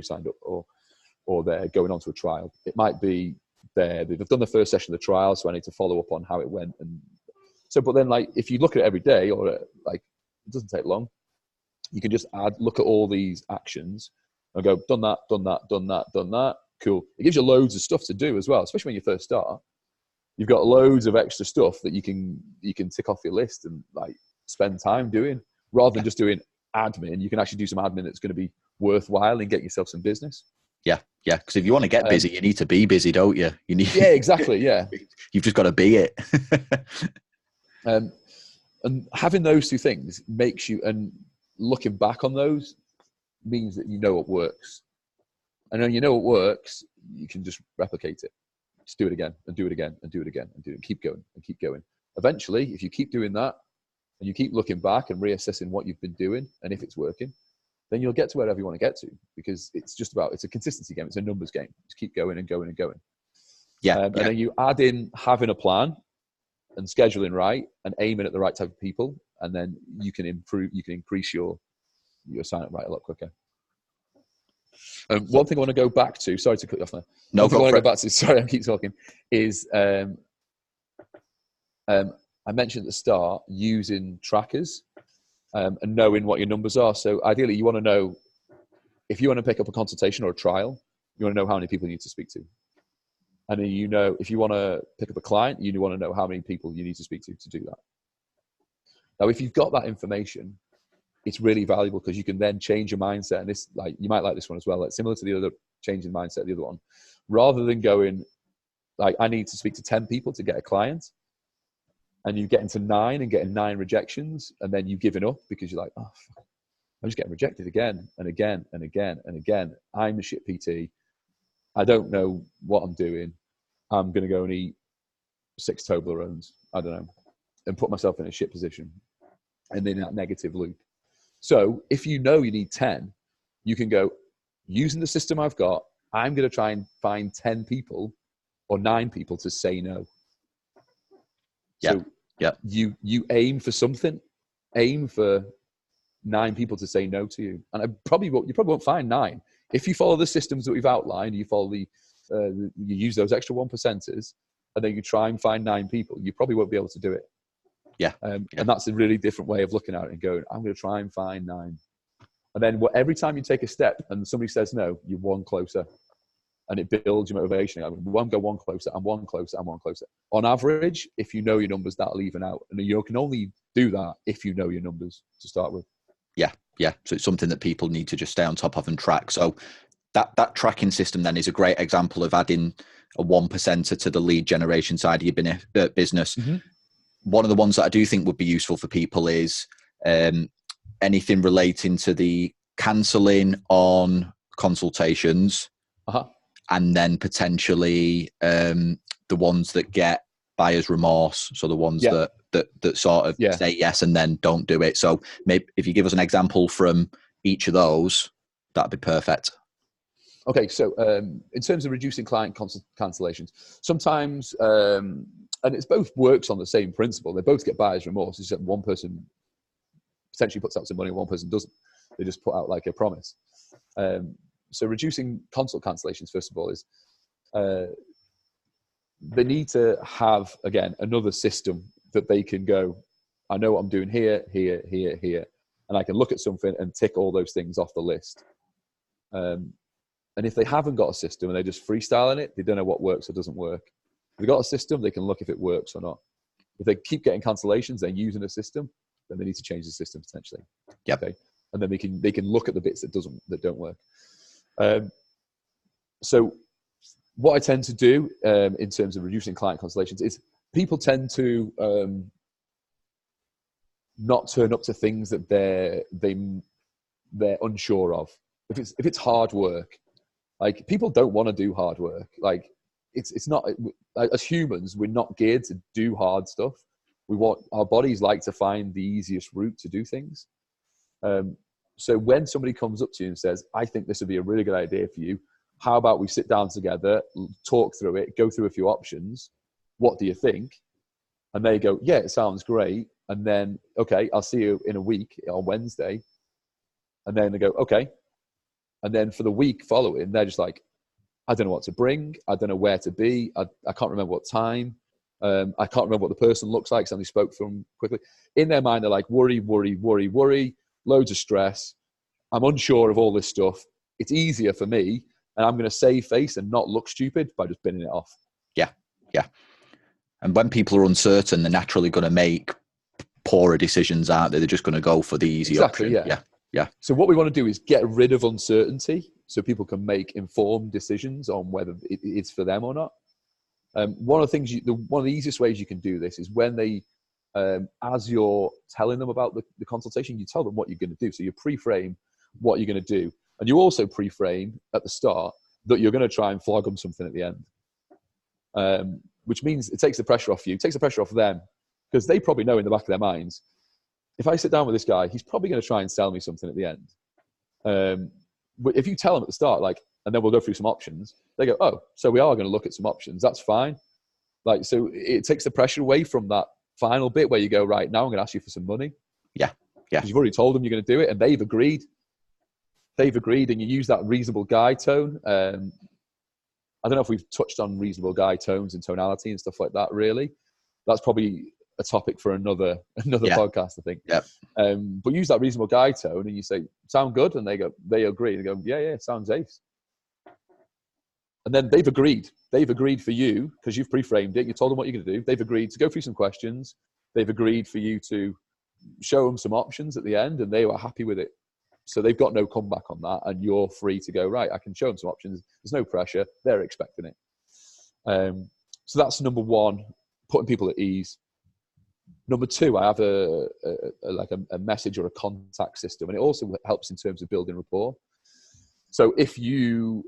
signed up, or they're going on to a trial. It might be they've done the first session of the trial, so I need to follow up on how it went. And so, but then, like, if you look at it every day, or like, it doesn't take long, you can just look at all these actions and go, done that, done that, done that, done that. Cool. It gives you loads of stuff to do as well, especially when you first start. You've got loads of extra stuff that you can tick off your list and like spend time doing, rather than just doing admin. You can actually do some admin that's going to be worthwhile and get yourself some business. Yeah, because if you want to get busy, you need to be busy, don't you? Yeah, exactly. Yeah, you've just got to be it. And having those two things makes you, and looking back on those means that you know what works. And when you know what works, you can just replicate it. Just do it again and do it again and do it again and do it, and keep going and keep going. Eventually, if you keep doing that and you keep looking back and reassessing what you've been doing and if it's working, then you'll get to wherever you want to get to, because it's a consistency game. It's a numbers game. Just keep going and going and going. And then you add in having a plan and scheduling right and aiming at the right type of people, and then you can increase your sign up rate a lot quicker. One thing I want to go back to, sorry to cut you off there. One thing I want to go back to, sorry, I keep talking, is I mentioned at the start using trackers and knowing what your numbers are. So ideally, you want to know, if you want to pick up a consultation or a trial, you want to know how many people you need to speak to. And then, you know, if you want to pick up a client, you want to know how many people you need to speak to do that. Now, if you've got that information, it's really valuable, because you can then change your mindset. And this, like, you might like this one as well. It's similar to the other changing mindset, the other one. Rather than going, like, I need to speak to 10 people to get a client, and you get into 9 and getting 9 rejections, and then you've given up because you're like, oh, fuck, I'm just getting rejected again and again and again and again. I'm a shit PT. I don't know what I'm doing. I'm going to go and eat 6 Toblerones, I don't know, and put myself in a shit position and in that negative loop. So if you know you need 10, you can go, using the system I've got, I'm going to try and find 10 people or 9 people to say no. So you aim for something, aim for 9 people to say no to you. And you probably won't find 9. If you follow the systems that we've outlined, you follow you use those extra 1%ers, and then you try and find 9 people, you probably won't be able to do it. And that's a really different way of looking at it and going, I'm going to try and find 9. And then every time you take a step and somebody says no, you're one closer. And it builds your motivation. I mean, one closer, and one closer, and one closer. On average, if you know your numbers, that'll even out. And you can only do that if you know your numbers to start with. Yeah. So it's something that people need to just stay on top of and track. So that tracking system then is a great example of adding a 1%er to the lead generation side of your business. Mm-hmm. One of the ones that I do think would be useful for people is anything relating to the cancelling on consultations, and then potentially the ones that get buyer's remorse. So the ones that sort of say yes and then don't do it. So maybe if you give us an example from each of those, that'd be perfect. Okay, so in terms of reducing client cancellations, sometimes, and it's both works on the same principle. They both get buyer's remorse. It's just one person potentially puts out some money, and one person doesn't. They just put out like a promise. So reducing consult cancellations, first of all, is they need to have, again, another system that they can go, I know what I'm doing here, here, here, here. And I can look at something and tick all those things off the list. And if they haven't got a system and they're just freestyling it, they don't know what works or doesn't work. If they've got a system, they can look if it works or not. If they keep getting cancellations, they're using a system, then they need to change the system potentially. Yep. Okay. And then they can look at the bits that don't work. So what I tend to do in terms of reducing client cancellations is people tend to not turn up to things that they're unsure of. If it's hard work, like people don't want to do hard work. Like it's not, as humans, we're not geared to do hard stuff. Our bodies like to find the easiest route to do things. So when somebody comes up to you and says, I think this would be a really good idea for you, how about we sit down together, talk through it, go through a few options. What do you think? And they go, yeah, it sounds great. And then, okay, I'll see you in a week on Wednesday. And then they go, okay. And then for the week following, they're just like, I don't know what to bring. I don't know where to be. I can't remember what time. I can't remember what the person looks like. So I only spoke to them quickly. In their mind, they're like, worry, loads of stress. I'm unsure of all this stuff. It's easier for me. And I'm going to save face and not look stupid by just binning it off. Yeah, yeah. And when people are uncertain, they're naturally going to make poorer decisions, aren't they? They're just going to go for the easy option. Yeah. So what we want to do is get rid of uncertainty so people can make informed decisions on whether it's for them or not. One of the easiest ways you can do this is when they, as you're telling them about the consultation, you tell them what you're going to do. So you pre-frame what you're going to do. And you also pre-frame at the start that you're going to try and flog them something at the end, which means it takes the pressure off you, it takes the pressure off them, because they probably know in the back of their minds, if I sit down with this guy, he's probably going to try and sell me something at the end. But if you tell them at the start, like, and then we'll go through some options, they go, oh, so we are going to look at some options. That's fine. Like, so it takes the pressure away from that final bit where you go, right, now I'm going to ask you for some money. Yeah. Yeah. Because you've already told them you're going to do it and they've agreed. And you use that reasonable guy tone. I don't know if we've touched on reasonable guy tones and tonality and stuff like that, really. That's probably a topic for another podcast, I think. Yeah. But use that reasonable guy tone and you say, sound good? And they agree. They go, yeah, sounds ace. And then they've agreed. They've agreed for you, because you've pre-framed it. You told them what you're going to do. They've agreed to go through some questions. They've agreed for you to show them some options at the end, and they were happy with it. So they've got no comeback on that, and you're free to go, right, I can show them some options. There's no pressure. They're expecting it. So that's number one, putting people at ease. Number two, I have a message or a contact system, and it also helps in terms of building rapport. So if you,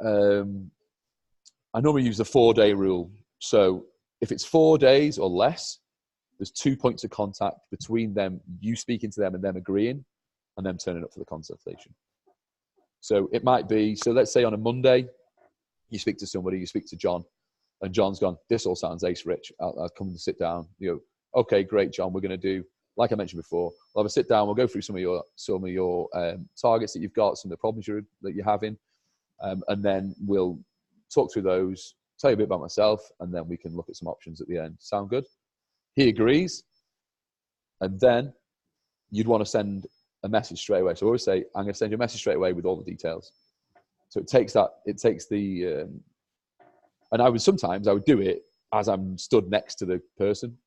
I normally use the 4-day rule. So if it's 4 days or less, there's 2 points of contact between them, you speaking to them and them agreeing, and them turning up for the consultation. So it might be, so let's say on a Monday, you speak to somebody, you speak to John, and John's gone, this all sounds ace, Rich. I'll come and sit down. You go, okay, great, John. We're going to do, like I mentioned before, we'll have a sit down. We'll go through some of your targets that you've got, some of the problems that you're having, and then we'll talk through those, tell you a bit about myself, and then we can look at some options at the end. Sound good? He agrees, and then you'd want to send a message straight away. So I always say, I'm going to send you a message straight away with all the details. So it takes the, and I would do it as I'm stood next to the person.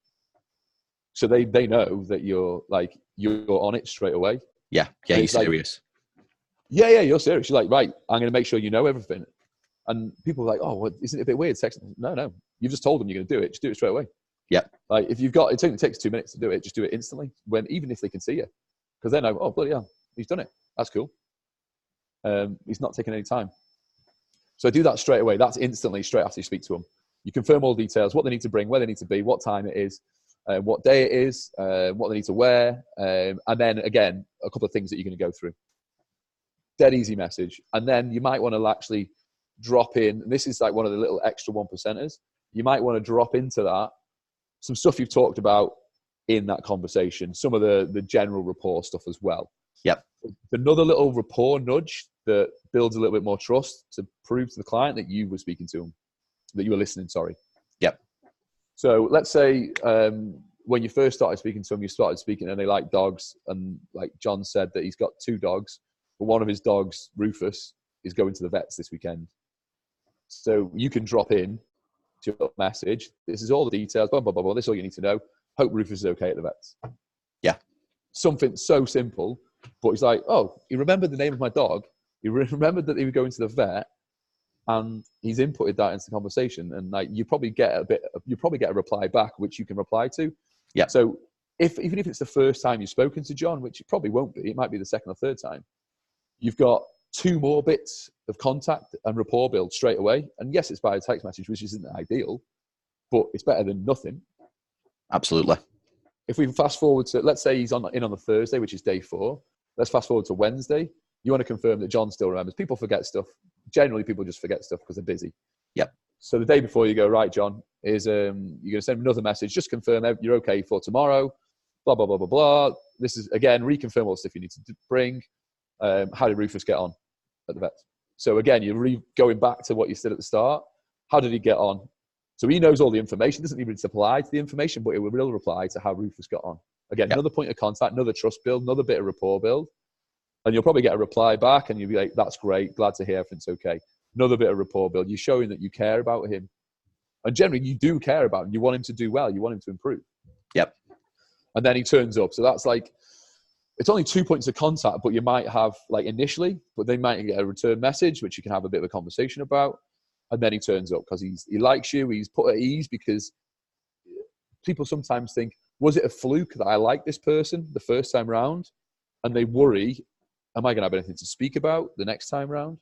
So they know that you're on it straight away. Yeah, you're serious. Yeah, you're serious. You're like, right, I'm going to make sure you know everything. And people are like, oh, well, isn't it a bit weird? No. You've just told them you're going to do it. Just do it straight away. Yeah. Like if it only takes 2 minutes to do it, just do it instantly. Even if they can see you, because they know, oh, bloody hell, he's done it. That's cool. He's not taking any time. So I do that straight away. That's instantly straight after you speak to them. You confirm all details, what they need to bring, where they need to be, what time it is, what day it is, what they need to wear. And then again, a couple of things that you're going to go through. Dead easy message. And then you might want to actually drop in, and this is like one of the little extra 1%ers. You might want to drop into that some stuff you've talked about in that conversation, some of the general rapport stuff as well. Yep. Another little rapport nudge that builds a little bit more trust to prove to the client that you were speaking to them, that you were listening, sorry. Yep. So let's say when you first started speaking to them, you started speaking and they like dogs. And like John said that he's got 2 dogs, but one of his dogs, Rufus, is going to the vets this weekend. So you can drop in to your message. This is all the details, blah, blah, blah, blah. This is all you need to know. Hope Rufus is okay at the vets. Yeah. Something so simple, but he's like, oh, he remembered the name of my dog. He remembered that he was going to the vet, and he's inputted that into the conversation. And like, you probably get a reply back, which you can reply to. Yeah. So even if it's the first time you've spoken to John, which it probably won't be, it might be the second or third time, you've got 2 more bits of contact and rapport build straight away. And yes, it's by a text message, which isn't ideal, but it's better than nothing. Absolutely. If we fast forward to, let's say he's in on the Thursday, which is day 4. Let's fast forward to Wednesday. You want to confirm that John still remembers. People forget stuff. Generally, people just forget stuff because they're busy. Yep. So the day before you go, right, John, you're going to send him another message. Just confirm you're okay for tomorrow. Blah, blah, blah, blah, blah. This is, again, reconfirm all the stuff you need to bring. How did Rufus get on at the vets? So again, you're going back to what you said at the start. How did he get on? So he knows all the information. Doesn't even reply to the information, but it will reply to how Rufus got on. Again, Another point of contact, another trust build, another bit of rapport build. And you'll probably get a reply back and you'll be like, that's great. Glad to hear everything's okay. Another bit of rapport build. You're showing that you care about him. And generally, you do care about him. You want him to do well. You want him to improve. Yep. And then he turns up. So that's like, it's only 2 points of contact, but you might have like initially, but they might get a return message, which you can have a bit of a conversation about. And then he turns up because he likes you. He's put at ease, because people sometimes think, was it a fluke that I like this person the first time round? And they worry, am I going to have anything to speak about the next time round?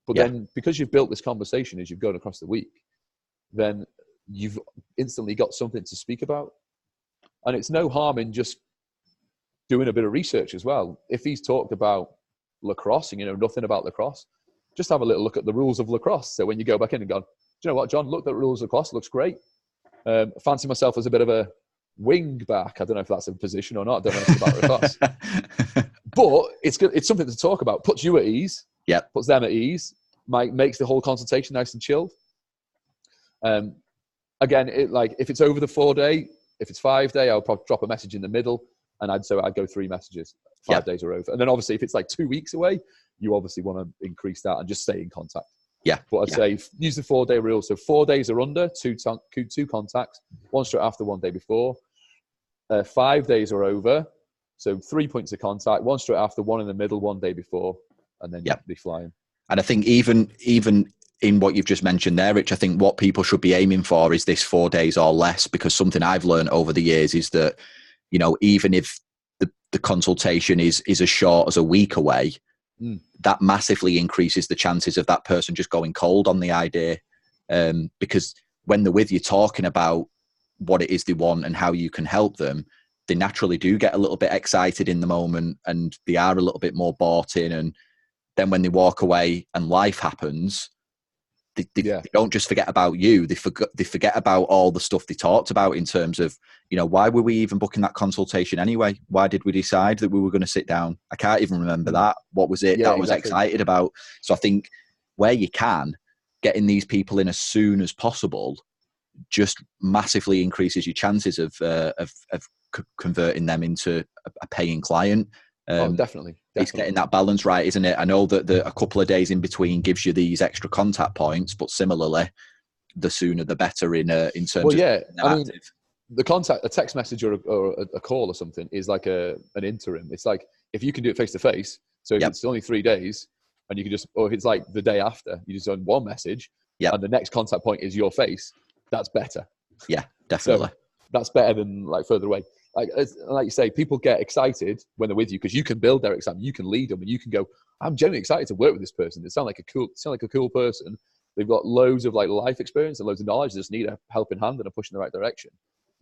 But then because you've built this conversation as you've gone across the week, then you've instantly got something to speak about. And it's no harm in just doing a bit of research as well. If he's talked about lacrosse and you know nothing about lacrosse, just have a little look at the rules of lacrosse. So when you go back in and go, do you know what, John, look at the rules of lacrosse, looks great. Fancy myself as a bit of a wing back. I don't know if that's a position or not. I don't know anything about lacrosse. But it's good. It's something to talk about. Puts you at ease. Yeah. Puts them at ease. Makes the whole consultation nice and chilled. Again, if it's over the 4-day, if it's 5-day, I'll probably drop a message in the middle, and I'd go 3 messages. 5 days are over. And then obviously if it's like 2 weeks away, you obviously want to increase that and just stay in contact. Yeah. But I'd say use the 4-day rule. So 4 days are under, 2 contacts, 1 straight after, 1 day before. 5 days are over. So 3 points of contact, 1 straight after, 1 in the middle, 1 day before, and then you'll be flying. And I think even in what you've just mentioned there, Rich, I think what people should be aiming for is this 4 days or less, because something I've learned over the years is that, you know, even if the consultation is as short as a week away, that massively increases the chances of that person just going cold on the idea. Because when they're with you talking about what it is they want and how you can help them, they naturally do get a little bit excited in the moment and they are a little bit more bought in. And then when they walk away and life happens, they don't just forget about you. They forget about all the stuff they talked about in terms of, you know, why were we even booking that consultation anyway? Why did we decide that we were going to sit down? I can't even remember that. What was it that I was excited about? So I think where you can, getting these people in as soon as possible just massively increases your chances of converting them into a paying client. Definitely. It's getting that balance right, isn't it? I know that a couple of days in between gives you these extra contact points, but similarly, the sooner the better in terms of I mean, a text message or a call or something is like an interim. It's like if you can do it face to face, so if it's only 3 days and you can just, or if it's like the day after, you just send one message and the next contact point is your face, that's better. Yeah, definitely. So that's better than like further away. like you say, people get excited when they're with you because you can build their excitement, you can lead them, and you can go, I'm genuinely excited to work with this person. They sound like a cool person. They've got loads of like life experience and loads of knowledge. They just need a helping hand and a push in the right direction.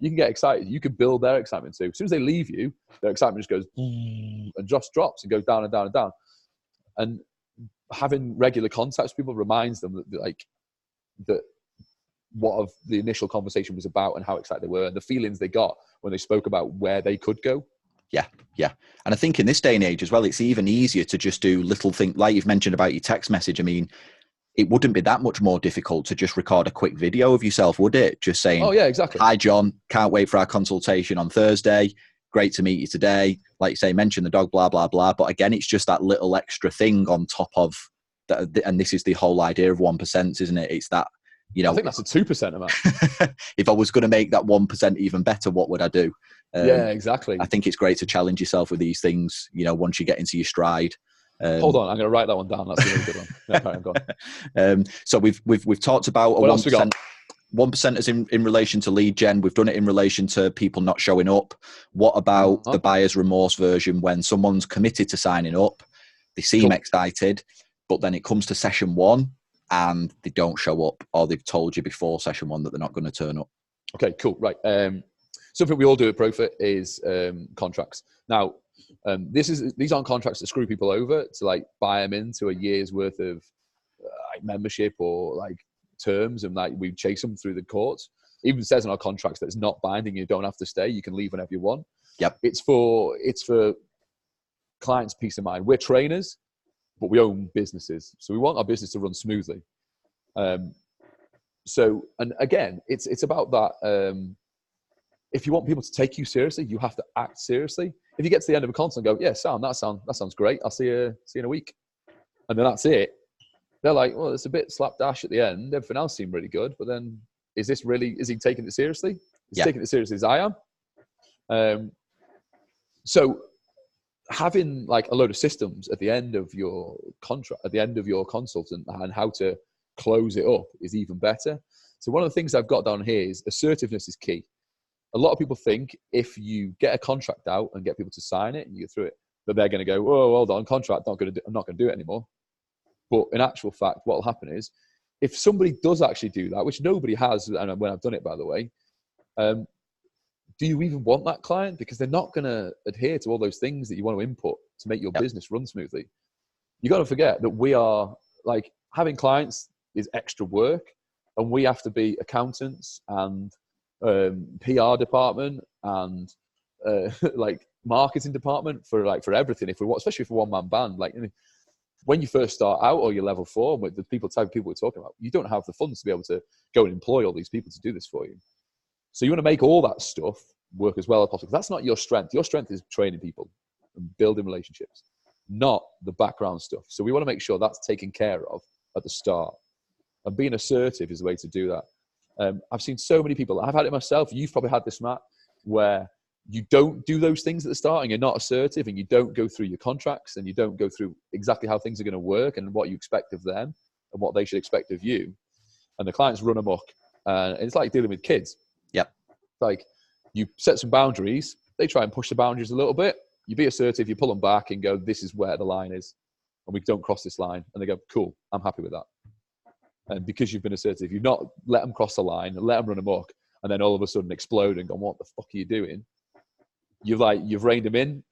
You can get excited. You can build their excitement too. As soon as they leave you, their excitement just goes and just drops and goes down and down and down. And having regular contacts with people reminds them that what the initial conversation was about and how excited they were and the feelings they got when they spoke about where they could go. Yeah, yeah. And I think in this day and age as well, it's even easier to just do little things like you've mentioned about your text message. I mean, it wouldn't be that much more difficult to just record a quick video of yourself, would it? Just saying, oh, yeah, exactly. Hi, John. Can't wait for our consultation on Thursday. Great to meet you today. Like you say, mention the dog, blah, blah, blah. But again, it's just that little extra thing on top of that. And this is the whole idea of 1%, isn't it? It's that, you know, I think that's a 2% amount. If I was going to make that 1% even better, what would I do? Yeah, exactly. I think it's great to challenge yourself with these things, you know, once you get into your stride. Hold on, I'm going to write that one down. That's a really good one. No, carry on, go on. So we've talked about a 1%. 1% is in relation to lead gen. We've done it in relation to people not showing up. What about the buyer's remorse version when someone's committed to signing up, they seem excited, but then it comes to session one and they don't show up, or they've told you before session one that they're not going to turn up? Okay, cool. Right. Something we all do at Profit is contracts. Now, these aren't contracts to screw people over, to like buy them into a year's worth of like membership or like terms, and like we chase them through the courts. It even says in our contracts that it's not binding. You don't have to stay. You can leave whenever you want. Yep. It's for clients' peace of mind. We're trainers, but we own businesses, so we want our business to run smoothly. So, and again, it's about that. If you want people to take you seriously, you have to act seriously. If you get to the end of a consult and go, yeah, that sounds great. I'll see you in a week. And then that's it. They're like, well, it's a bit slapdash at the end. Everything else seemed really good. But then is he taking it seriously? Is he taking it seriously as I am? So having like a load of systems at the end of your contract, at the end of your consultant, and how to close it up is even better. So one of the things I've got down here is assertiveness is key. A lot of people think if you get a contract out and get people to sign it and you get through it, that they're going to go, oh, hold on, contract, I'm not going to do it anymore. But in actual fact, what will happen is if somebody does actually do that, which nobody has, and when I've done it, by the way, do you even want that client? Because they're not going to adhere to all those things that you want to input to make your business run smoothly. You got to forget that we are like having clients is extra work, and we have to be accountants and PR department and like marketing department for everything. Especially for one man band, like when you first start out or you're level 4 with the type of people we're talking about, you don't have the funds to be able to go and employ all these people to do this for you. So you want to make all that stuff work as well as possible. That's not your strength. Your strength is training people and building relationships, not the background stuff. So we want to make sure that's taken care of at the start. And being assertive is the way to do that. I've seen so many people, I've had it myself, you've probably had this, Matt, where you don't do those things at the start and you're not assertive and you don't go through your contracts and you don't go through exactly how things are going to work and what you expect of them and what they should expect of you. And the clients run amok. And it's like dealing with kids. Yep. Like you set some boundaries, they try and push the boundaries a little bit. You be assertive, you pull them back and go, this is where the line is. And we don't cross this line. And they go, cool, I'm happy with that. And because you've been assertive, you've not let them cross the line, let them run amok, and then all of a sudden explode and go, what the fuck are you doing? You've reined them in,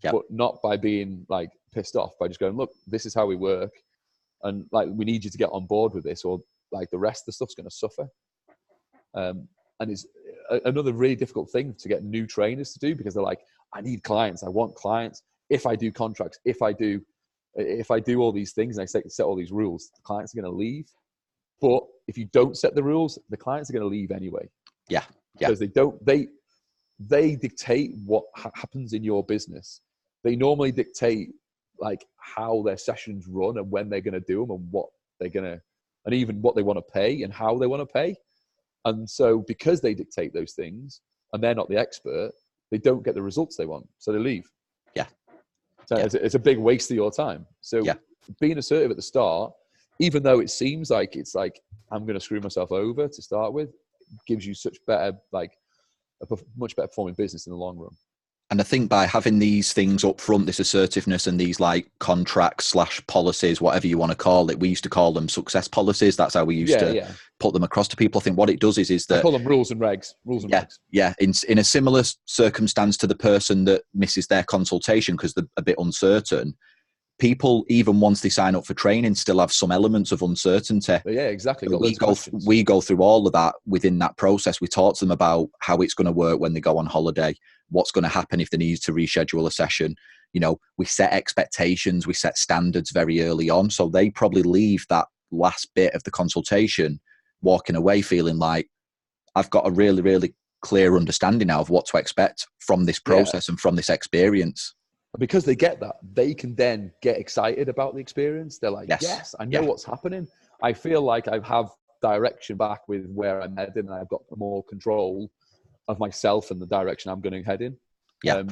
but not by being like pissed off, by just going, look, this is how we work. And like, we need you to get on board with this, or like the rest of the stuff's going to suffer. And it's another really difficult thing to get new trainers to do, because they're like, I need clients. I want clients. If I do contracts, if I do all these things and I set all these rules, the clients are going to leave. But if you don't set the rules, the clients are going to leave anyway. Yeah. Because they dictate what happens in your business. They normally dictate like how their sessions run and when they're going to do them and what they're going to, and even what they want to pay and how they want to pay. And so because they dictate those things and they're not the expert, they don't get the results they want. So they leave. Yeah. So it's a big waste of your time. So being assertive at the start, even though it seems like it's like, I'm going to screw myself over to start with, gives you such better like much better performing business in the long run. And I think by having these things up front, this assertiveness and these like contracts / policies, whatever you want to call it, we used to call them success policies. That's how we used to put them across to people. I think what it does is that I call them rules and regs. Regs. Yeah. In a similar circumstance to the person that misses their consultation because they're a bit uncertain, people, even once they sign up for training, still have some elements of uncertainty. Yeah, exactly. So we go through all of that within that process. We talk to them about how it's going to work when they go on holiday, what's going to happen if they need to reschedule a session. You know, we set expectations, we set standards very early on. So they probably leave that last bit of the consultation walking away feeling like, I've got a really, really clear understanding now of what to expect from this process and from this experience. Because they get that, they can then get excited about the experience. They're like, yes, I know what's happening. I feel like I have direction back with where I'm heading, and I've got more control of myself and the direction I'm going to head in. Yeah.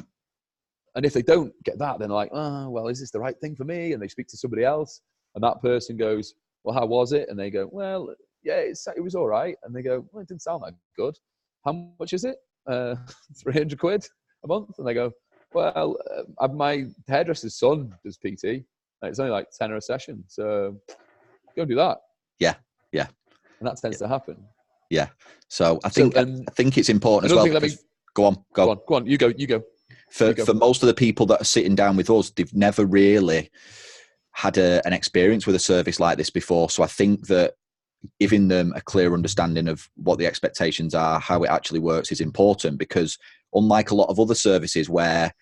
And if they don't get that, then they're like, oh, well, is this the right thing for me? And they speak to somebody else, and that person goes, well, how was it? And they go, well, yeah, it was all right. And they go, well, it didn't sound that good. How much is it? 300 quid a month? And they go, well, my hairdresser's son does PT. And it's only like 10 a session. So go and do that. Yeah. And that tends to happen. Yeah. So I think it's important as well. Go on. You go. For most of the people that are sitting down with us, they've never really had an experience with a service like this before. So I think that giving them a clear understanding of what the expectations are, how it actually works is important, because unlike a lot of other services where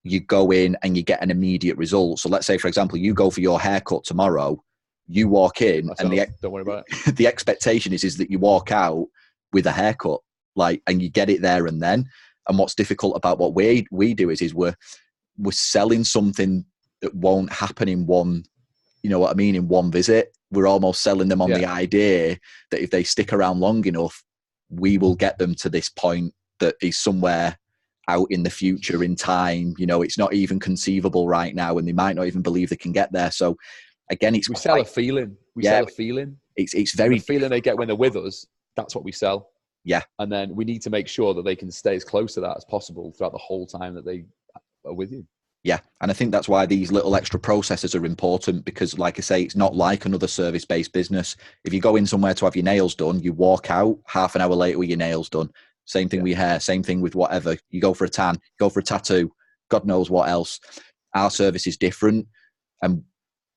you go in and you get an immediate result. So let's say, for example, you go for your haircut tomorrow, you walk in and don't worry about it. The expectation is that you walk out with a haircut, and you get it there and then. And what's difficult about what we do is we're selling something that won't happen in one, you know what I mean, in one visit. We're almost selling them on the idea that if they stick around long enough, we will get them to this point that is somewhere out in the future in time. You know, it's not even conceivable right now, and they might not even believe they can get there. So again, we sell a feeling. Sell a feeling. It's very the feeling they get when they're with us. That's what we sell. Yeah. And then we need to make sure that they can stay as close to that as possible throughout the whole time that they are with you. Yeah. And I think that's why these little extra processes are important, because like I say, it's not like another service-based business. If you go in somewhere to have your nails done, you walk out half an hour later with your nails done. Same thing with your hair, same thing with whatever. You go for a tan, go for a tattoo, God knows what else. Our service is different, and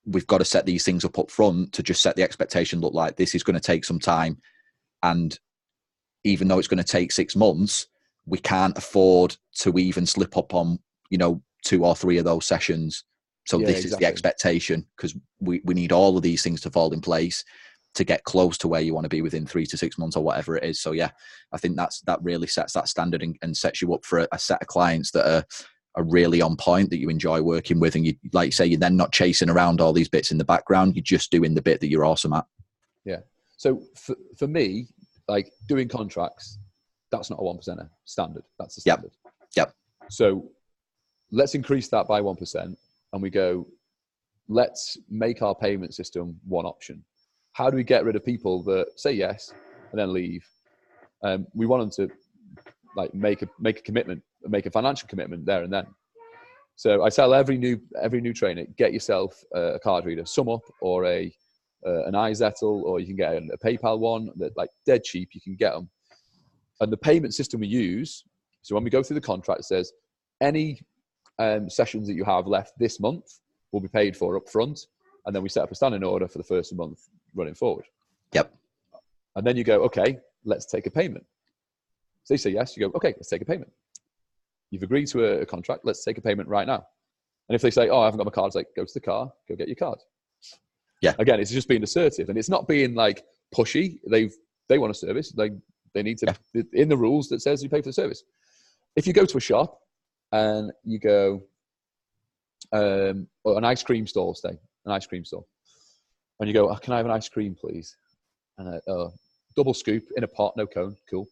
we've got to set these things up front to just set the expectation, look, like this is going to take some time. And even though it's going to take 6 months, we can't afford to even slip up on, 2 or 3 of those sessions. So this is the expectation, because we need all of these things to fall in place to get close to where you want to be within 3 to 6 months or whatever it is. So yeah, I think that really sets that standard and sets you up for a set of clients that are really on point, that you enjoy working with. And you, like you say, you're then not chasing around all these bits in the background. You're just doing the bit that you're awesome at. Yeah. So for me, like doing contracts, that's not a 1% standard. That's the standard. Yep. So let's increase that by 1%, and we go, let's make our payment system one option. How do we get rid of people that say yes and then leave? We want them to make a commitment, make a financial commitment there and then. So I tell every new trainer, get yourself a card reader, SumUp or an iZettle, or you can get a PayPal one that dead cheap. You can get them. And the payment system we use, so when we go through the contract, it says any sessions that you have left this month will be paid for up front, and then we set up a standing order for the first month running forward. Yep. And then you go, okay, let's take a payment. So they say yes, you go, okay, let's take a payment. You've agreed to a contract, let's take a payment right now. And if they say, oh, I haven't got my card, it's like, go to the car, go get your card. Yeah. Again, it's just being assertive, and it's not being pushy. They want a service. They need to, in the rules that says you pay for the service. If you go to a shop and you go, or an ice cream store, and you go, oh, can I have an ice cream, please? And double scoop in a pot, no cone, cool.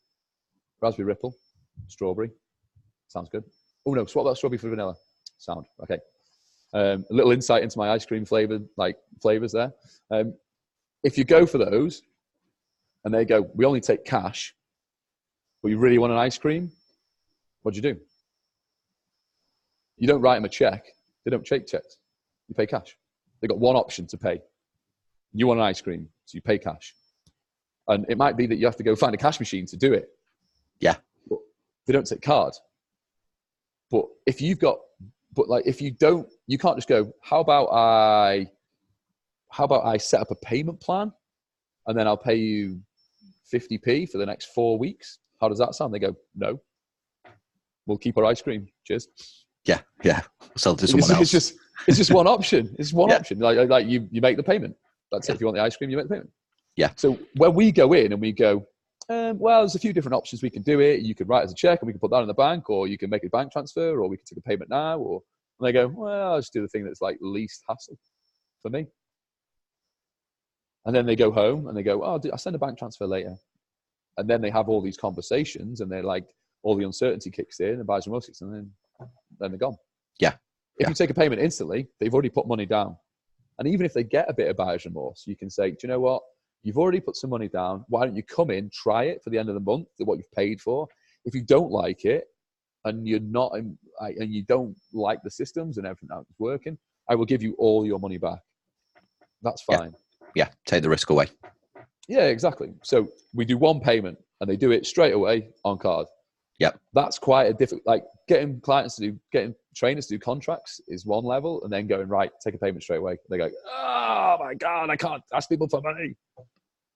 Raspberry Ripple, strawberry, sounds good. Oh no, swap that strawberry for vanilla. Sound okay. A little insight into my ice cream flavors there. If you go for those, and they go, we only take cash, but you really want an ice cream, what do? You don't write them a check. They don't take checks. You pay cash. They've got one option to pay. You want an ice cream, so you pay cash. And it might be that you have to go find a cash machine to do it. Yeah. But they don't take card. But if you don't, you can't just go, how about I set up a payment plan and then I'll pay you 50p for the next 4 weeks? How does that sound? They go, no, we'll keep our ice cream. Cheers. Yeah. Sell it to someone else. It's just one option. It's one Yeah. option. Like you make the payment. That's it. If you want the ice cream, you make the payment. Yeah. So when we go in and we go, well, there's a few different options we can do it. You could write as a check and we can put that in the bank, or you can make a bank transfer, or we can take a payment now. And they go, well, I'll just do the thing that's like least hassle for me. And then they go home and they go, oh, I'll send a bank transfer later. And then they have all these conversations and they're like, all the uncertainty kicks in and buyer's remorse kicks in, and then they're gone. Yeah. If you take a payment instantly, they've already put money down. And even if they get a bit of buyer's remorse, you can say, do you know what? You've already put some money down. Why don't you come in, try it for the end of the month, what you've paid for? If you don't like it and you're not, and you don't like the systems and everything that's working, I will give you all your money back. That's fine. Yeah. Take the risk away. Yeah, exactly. So we do one payment and they do it straight away on card. Yep. That's quite a difficult, like getting trainers to do contracts is one level, and then going, right, take a payment straight away. They go, oh my God, I can't ask people for money.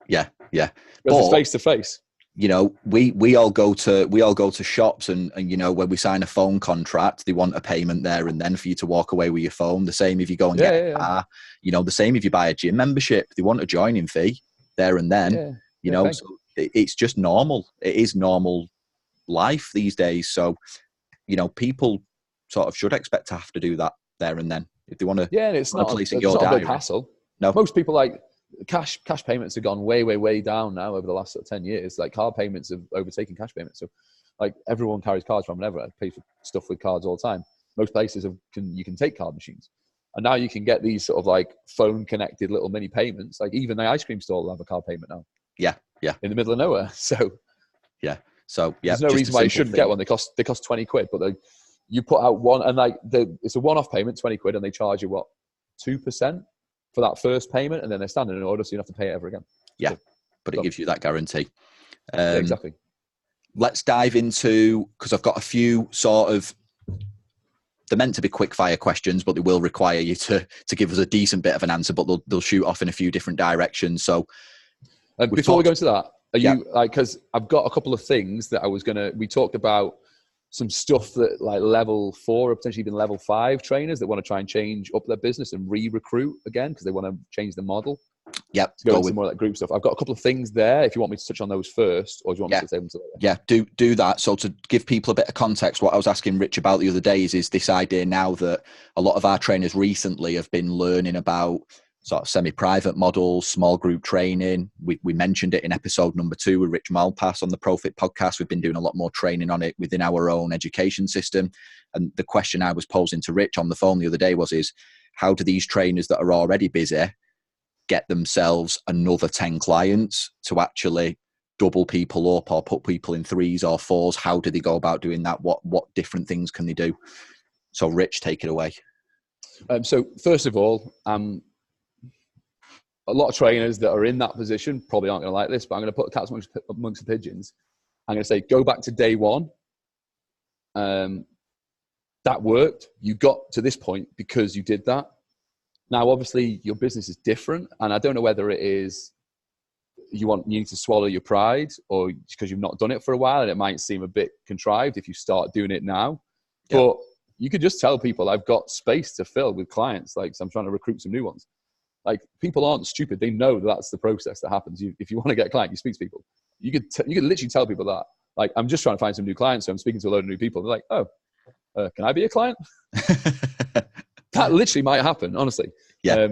Yeah. Because it's face to face. You know, we all go to shops and you know, when we sign a phone contract, they want a payment there and then for you to walk away with your phone. The same if you go and get a car. You know, the same if you buy a gym membership, they want a joining fee there and then. You know, so it's just normal. It is normal life these days. So, you know, people sort of should expect to have to do that there and then if they want to. Yeah, and it's not a big hassle. No, most people like cash payments have gone way down now over the last 10 years. Like card payments have overtaken cash payments. So like everyone carries cards from whenever. I pay for stuff with cards all the time. Most places you can take card machines, and now you can get these sort of like phone connected little mini payments. Like even the ice cream store will have a card payment now. Yeah. In the middle of nowhere. So there's no reason why you shouldn't get one. They cost 20 quid, but you put out one, and like it's a one-off payment, 20 quid, and they charge you 2% for that first payment, and then they're standing in order, so you don't have to pay it ever again. Yeah, but it gives you that guarantee. Exactly. Let's dive into, because I've got a few sort of, they're meant to be quick fire questions, but they will require you to give us a decent bit of an answer, but they'll shoot off in a few different directions. So before we go into that, you like, because I've got a couple of things that we talked about some stuff that like level 4 or potentially even level 5 trainers that want to try and change up their business and re-recruit again because they want to change the model. Yep. To go into more of that group stuff. I've got a couple of things there if you want me to touch on those first, or do you want me to say them to later? Yeah, do that. So to give people a bit of context, what I was asking Rich about the other days is this idea now that a lot of our trainers recently have been learning about sort of semi-private models, small group training. We mentioned it in episode number 2 with Rich Malpass on the Profit podcast. We've been doing a lot more training on it within our own education system. And the question I was posing to Rich on the phone the other day is how do these trainers that are already busy get themselves another 10 clients to actually double people up or put people in 3s or 4s? How do they go about doing that? What different things can they do? So Rich, take it away. So first of all, a lot of trainers that are in that position probably aren't going to like this, but I'm going to put the cats amongst the pigeons. I'm going to say, go back to day one. That worked. You got to this point because you did that. Now, obviously, your business is different, and I don't know whether it is you need to swallow your pride, or because you've not done it for a while, and it might seem a bit contrived if you start doing it now. Yeah. But you could just tell people, I've got space to fill with clients. Like, so I'm trying to recruit some new ones. Like, people aren't stupid; they know that's the process that happens. If you want to get a client, you speak to people. You could literally tell people that. Like, I'm just trying to find some new clients, so I'm speaking to a load of new people. They're like, oh, can I be a client? That literally might happen, honestly. Yeah.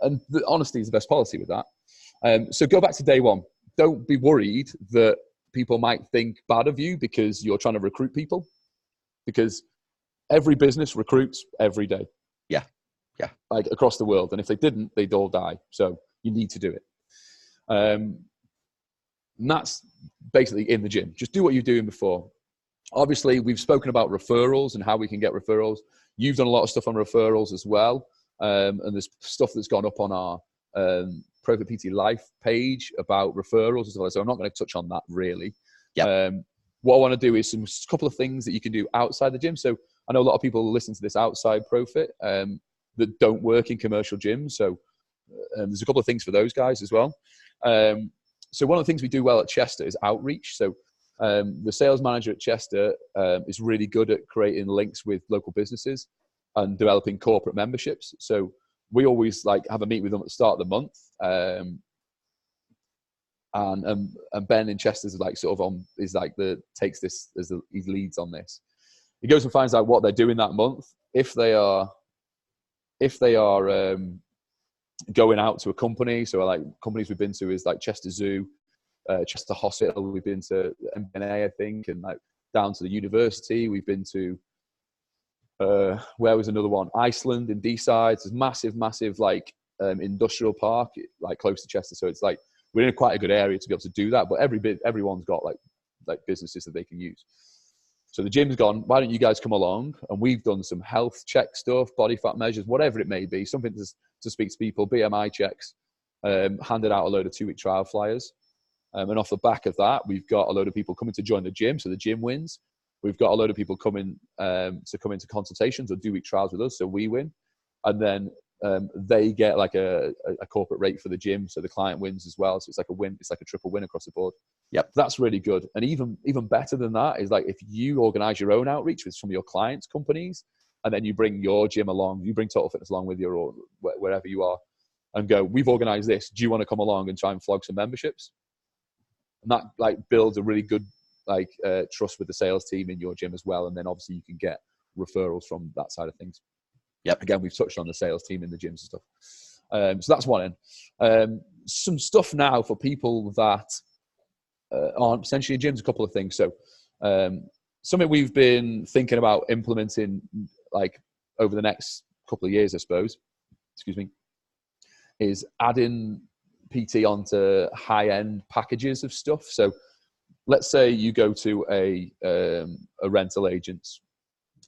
And the honesty is the best policy with that. So go back to day one. Don't be worried that people might think bad of you because you're trying to recruit people, because every business recruits every day. Yeah. Yeah. Like across the world. And if they didn't, they'd all die. So you need to do it. And that's basically in the gym. Just do what you're doing before. Obviously, we've spoken about referrals and how we can get referrals. You've done a lot of stuff on referrals as well. And there's stuff that's gone up on our Profit PT Life page about referrals as well. So I'm not going to touch on that really. Yep. What I want to do is a couple of things that you can do outside the gym. So I know a lot of people listen to this outside Profit that don't work in commercial gyms. So there's a couple of things for those guys as well. So one of the things we do well at Chester is outreach. So the sales manager at Chester is really good at creating links with local businesses and developing corporate memberships. So we always like have a meet with them at the start of the month. And Ben in Chester's like sort of takes this as he leads on this. He goes and finds out what they're doing that month. If they are going out to a company, so like companies we've been to is like Chester Zoo, Chester Hospital, we've been to MBNA, I think, and like down to the university. We've been to where was another one? Iceland in D-side. There's massive like industrial park like close to Chester. So it's like we're in quite a good area to be able to do that. But everyone's got like businesses that they can use. So the gym's gone, why don't you guys come along? And we've done some health check stuff, body fat measures, whatever it may be, something to speak to people, BMI checks, handed out a load of 2-week trial flyers. And off the back of that, we've got a load of people coming to join the gym. So the gym wins. We've got a load of people coming to come into consultations or do week trials with us. So we win. And then they get like a corporate rate for the gym. So the client wins as well. So it's like a win. It's like a triple win across the board. Yep. That's really good. And even better than that is like if you organize your own outreach with some of your clients' companies, and then you bring your gym along, you bring Total Fitness along with you or wherever you are, and go, we've organized this. Do you want to come along and try and flog some memberships? And that like builds a really good like trust with the sales team in your gym as well. And then obviously you can get referrals from that side of things. Yep. Again, we've touched on the sales team in the gyms and stuff. So that's one end. Some stuff now for people that aren't potentially in gyms, a couple of things. So something we've been thinking about implementing like over the next couple of years, I suppose, is adding PT onto high-end packages of stuff. So let's say you go to a rental agent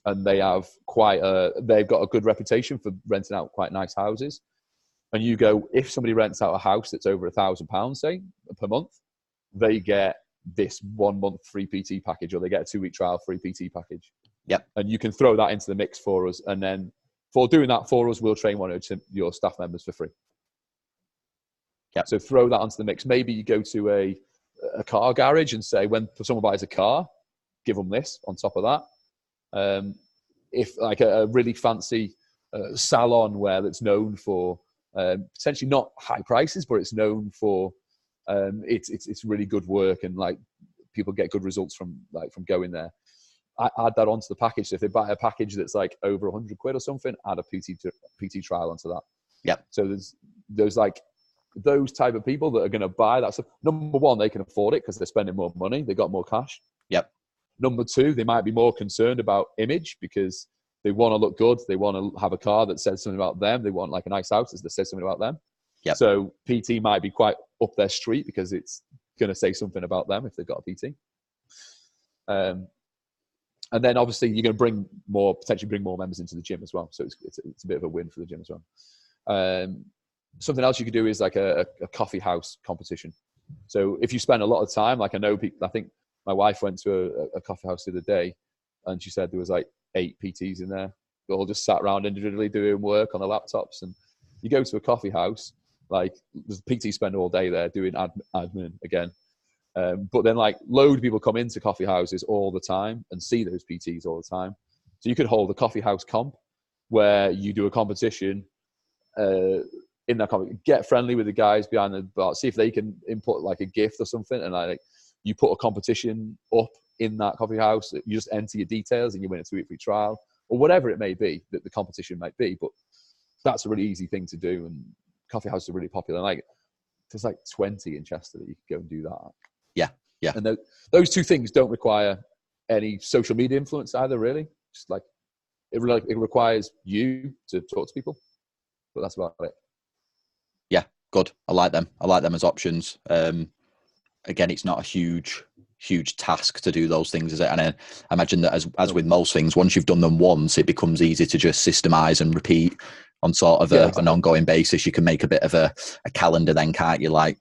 and they've got a good reputation for renting out quite nice houses. And you go, if somebody rents out a house that's over £1,000, say, per month, they get this 1 month free PT package, or they get a 2-week trial free PT package. Yep. And you can throw that into the mix for us. And then for doing that for us, we'll train one of your staff members for free. Yep. So throw that onto the mix. Maybe you go to a car garage and say, when someone buys a car, give them this on top of that. If like a really fancy salon where it's known for potentially not high prices, but it's known for it's really good work and like people get good results from going there. I add that onto the package. So if they buy a package that's like over £100 or something, add a PT trial onto that. Yeah. So there's like those type of people that are going to buy that stuff. Number one, they can afford it because they're spending more money. They got more cash. Yep. Number two, they might be more concerned about image because they want to look good. They want to have a car that says something about them. They want like a nice house that says something about them. Yep. So PT might be quite up their street because it's going to say something about them if they've got a PT. And then obviously you're going to potentially bring more members into the gym as well. So it's a bit of a win for the gym as well. Something else you could do is like a coffee house competition. So if you spend a lot of time, like I think my wife went to a coffee house the other day and she said there was like 8 PTs in there. They all just sat around individually doing work on their laptops. And you go to a coffee house, like the PT spend all day there doing admin again. But then like load of people come into coffee houses all the time and see those PTs all the time. So you could hold a coffee house comp where you do a competition in that company, get friendly with the guys behind the bar, see if they can input like a gift or something. And like you put a competition up in that coffee house, you just enter your details and you win a 2-week free trial or whatever it may be that the competition might be. But that's a really easy thing to do. And coffee houses are really popular. Like there's like 20 in Chester that you could go and do that. Yeah. Yeah. And those two things don't require any social media influence either, really. Just like it requires you to talk to people, but that's about it. Yeah, good. I like them. I like them as options. Again, it's not a huge huge task to do those things, is it? And I imagine that as with most things, once you've done them once, it becomes easy to just systemize and repeat on sort of an ongoing basis. You can make a bit of a calendar then, can't you? Like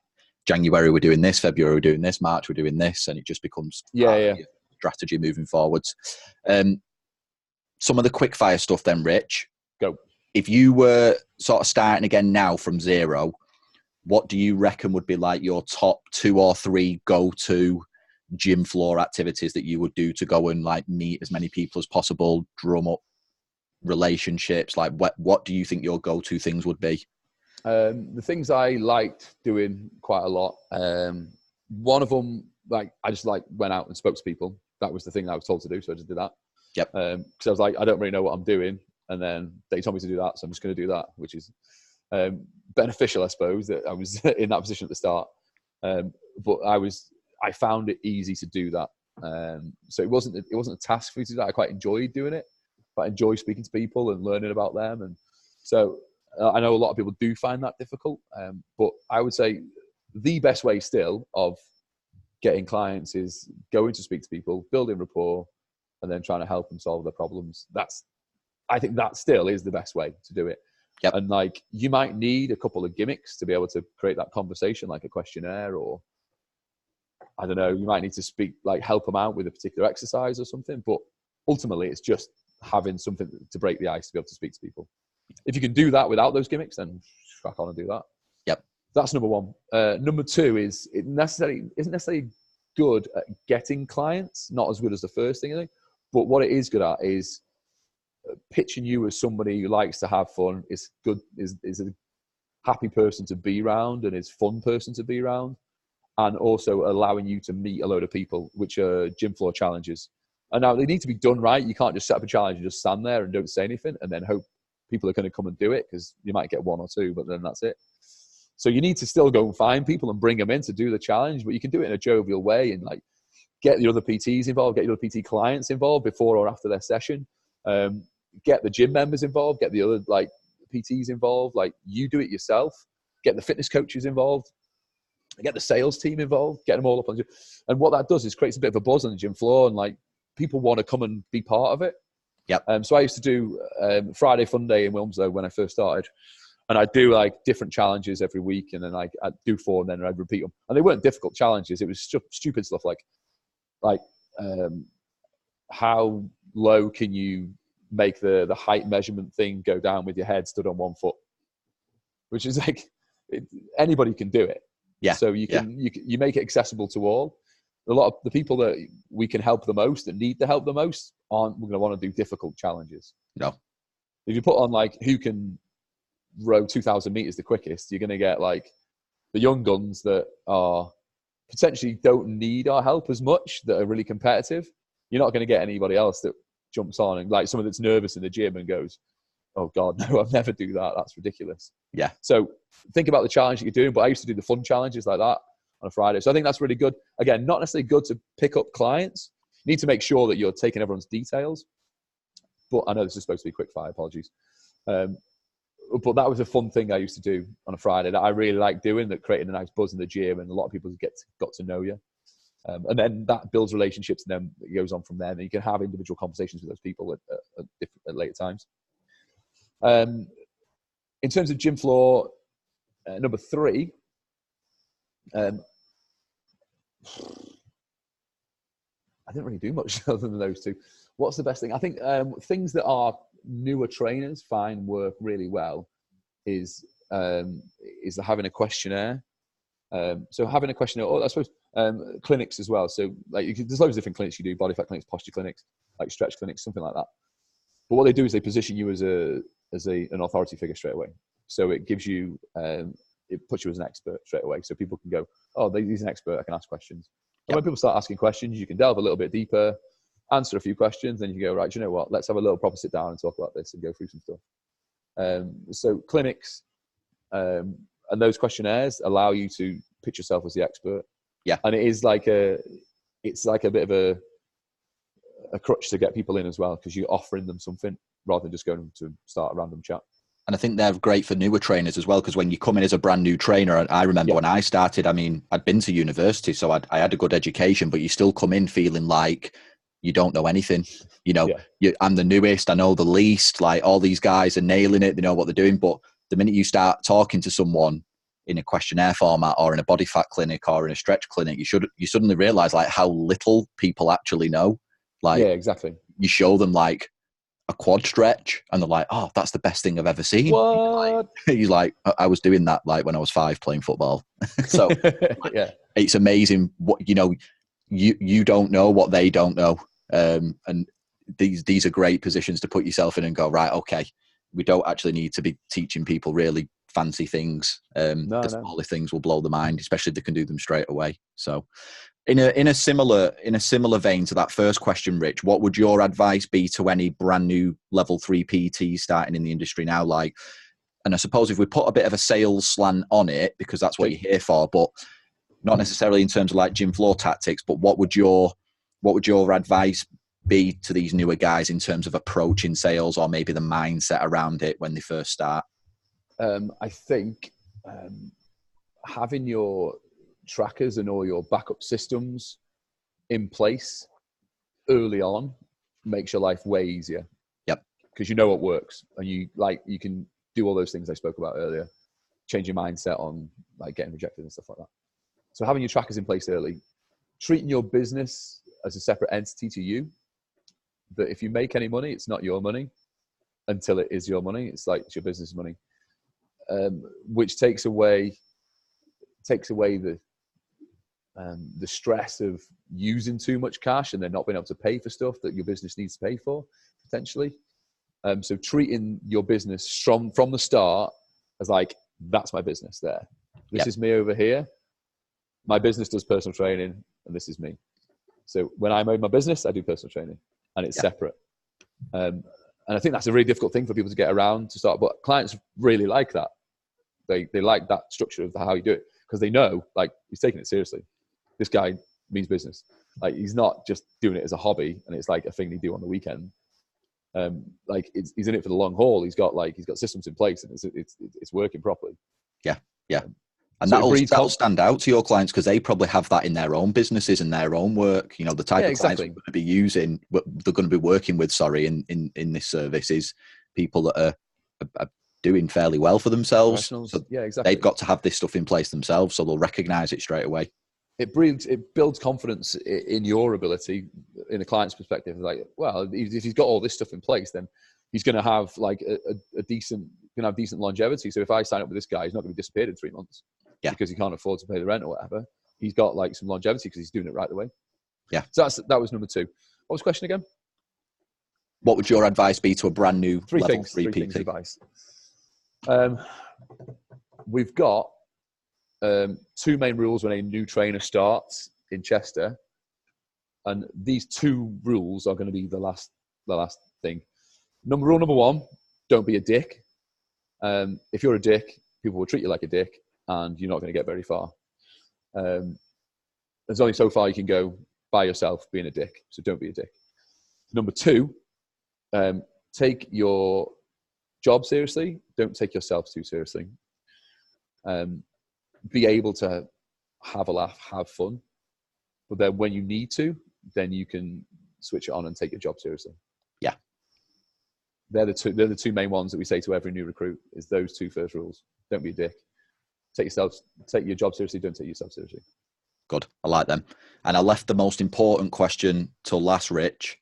January we're doing this, February we're doing this, March we're doing this, and it just becomes part of your strategy moving forwards. Some of the quick fire stuff then, Rich. Go. If you were sort of starting again now from zero, what do you reckon would be like your top 2 or 3 go-to gym floor activities that you would do to go and like meet as many people as possible, drum up relationships? Like what do you think your go-to things would be? The things I liked doing quite a lot. One of them, like I just like went out and spoke to people. That was the thing I was told to do, so I just did that. Yep. Because I was like, I don't really know what I'm doing, and then they told me to do that, so I'm just going to do that, which is beneficial, I suppose, that I was in that position at the start. But I found it easy to do that. So it wasn't a task for me to do that. I quite enjoyed doing it. But I enjoy speaking to people and learning about them. And so I know a lot of people do find that difficult. But I would say the best way still of getting clients is going to speak to people, building rapport, and then trying to help them solve their problems. I think that still is the best way to do it. Yep. And like, you might need a couple of gimmicks to be able to create that conversation, like a questionnaire, or I don't know, you might need to speak, like help them out with a particular exercise or something. But ultimately it's just having something to break the ice to be able to speak to people. If you can do that without those gimmicks, then crack on and do that. Yep. That's number one. Number two is it isn't necessarily good at getting clients, not as good as the first thing, I think. But what it is good at is pitching you as somebody who likes to have fun, is a happy person to be around, and is fun person to be around, and also allowing you to meet a load of people, which are gym floor challenges. And now they need to be done right. You can't just set up a challenge and just stand there and don't say anything and then hope people are going to come and do it, because you might get 1 or 2, but then that's it. So you need to still go and find people and bring them in to do the challenge, but you can do it in a jovial way and like get the other PTs involved, get your other PT clients involved before or after their session. Get the gym members involved, get the other like PTs involved, like you do it yourself, get the fitness coaches involved, get the sales team involved, get them all up on the gym. And what that does is creates a bit of a buzz on the gym floor, and like people want to come and be part of it. Yep. So I used to do Friday Fun Day in Wilmslow when I first started, and I'd do like different challenges every week, and then like I'd do 4 and then I'd repeat them. And they weren't difficult challenges. It was stupid stuff like how low can you make the height measurement thing go down with your head stood on 1 foot, which is like anybody can do it. Yeah. So you make it accessible to all. A lot of the people that we can help the most, that need the help the most, aren't going to want to do difficult challenges. No. If you put on like who can row 2,000 meters the quickest, you're going to get like the young guns that are potentially don't need our help as much, that are really competitive. You're not going to get anybody else that jumps on and like someone that's nervous in the gym and goes, oh God, no, I'll never do that. That's ridiculous. Yeah. So think about the challenge that you're doing. But I used to do the fun challenges like that on a Friday. So I think that's really good. Again, not necessarily good to pick up clients. You need to make sure that you're taking everyone's details. But I know this is supposed to be quick fire, apologies. But that was a fun thing I used to do on a Friday that I really liked doing, that created a nice buzz in the gym, and a lot of people got to know you. And then that builds relationships, and then it goes on from there. And you can have individual conversations with those people at later times. In terms of gym floor, number 3, I didn't really do much other than those 2. What's the best thing? I think things that are newer trainers find work really well is having a questionnaire. So having a questionnaire, or I suppose clinics as well. So like there's loads of different clinics you do: body fat clinics, posture clinics, like stretch clinics, something like that. But what they do is they position you as an authority figure straight away. So it gives you it puts you as an expert straight away. So people can go, oh, he's an expert, I can ask questions. And when people start asking questions, you can delve a little bit deeper, answer a few questions, then you can go, right, do you know what? Let's have a little proper sit down and talk about this and go through some stuff. So clinics and those questionnaires allow you to pitch yourself as the expert. Yeah. And it's like a bit of a crutch to get people in as well, because you're offering them something rather than just going to start a random chat. And I think they're great for newer trainers as well, because when you come in as a brand new trainer, and I remember when I started, I mean, I'd been to university, so I had a good education, but you still come in feeling like you don't know anything. You know, I'm the newest, I know the least, like all these guys are nailing it, they know what they're doing. But the minute you start talking to someone in a questionnaire format or in a body fat clinic or in a stretch clinic, you suddenly realize like how little people actually know. Like, exactly. You show them like a quad stretch and they're like, oh, that's the best thing I've ever seen. What? He's like, I was doing that like when I was 5 playing football. So it's amazing what, you don't know what they don't know. And these are great positions to put yourself in and go, right, okay, we don't actually need to be teaching people really fancy things. The smaller things will blow the mind, especially if they can do them straight away. So in a similar vein to that first question, Rich, what would your advice be to any brand new level 3 PTs starting in the industry now? Like, and I suppose if we put a bit of a sales slant on it, because that's what you're here for, but not necessarily in terms of like gym floor tactics, but what would your advice be to these newer guys in terms of approaching sales, or maybe the mindset around it when they first start? I think having your trackers and all your backup systems in place early on makes your life way easier. Yep. Because you know what works, and you can do all those things I spoke about earlier, change your mindset on like getting rejected and stuff like that. So having your trackers in place early, treating your business as a separate entity to you, that if you make any money, it's not your money until it is your money. It's like it's your business money, which takes away the stress of using too much cash and then not being able to pay for stuff that your business needs to pay for potentially. So treating your business from the start as like, that's my business there. This is me over here. My business does personal training and this is me. So when I own my business, I do personal training and it's separate. And I think that's a really difficult thing for people to get around to start, but clients really like that. They like that structure of how you do it because they know like he's taking it seriously. This guy means business. Like he's not just doing it as a hobby and it's like a thing they do on the weekend. Like he's in it for the long haul. He's got systems in place and it's working properly. Yeah. And so that'll stand out to your clients because they probably have that in their own businesses and their own work. You know, the type of clients they're going to be using, they're going to be working with, in this service is people that are doing fairly well for themselves. So they've got to have this stuff in place themselves, so they'll recognize it straight away. It builds confidence in your ability in a client's perspective. Like, well, if he's got all this stuff in place, then he's going to have like a decent longevity. So if I sign up with this guy, he's not going to be disappeared in 3 months because he can't afford to pay the rent or whatever. He's got like some longevity because he's doing it right the way. Yeah. So that was number 2. What was the question again? What would your advice be to a brand new three level things 3 PT? Things advice. We've got 2 main rules when a new trainer starts in Chester, and these 2 rules are going to be the last thing. Rule number 1: don't be a dick. If you're a dick, people will treat you like a dick, and you're not going to get very far. There's only so far you can go by yourself being a dick, so don't be a dick. Number 2, take your job seriously. Don't take yourself too seriously. Be able to have a laugh, have fun, but then when you need to, then you can switch it on and take your job seriously. Yeah, they're the two main ones that we say to every new recruit. Is those 2 first rules. Don't be a dick. Take your job seriously. Don't take yourself seriously. Good. I like them. And I left the most important question till last, Rich.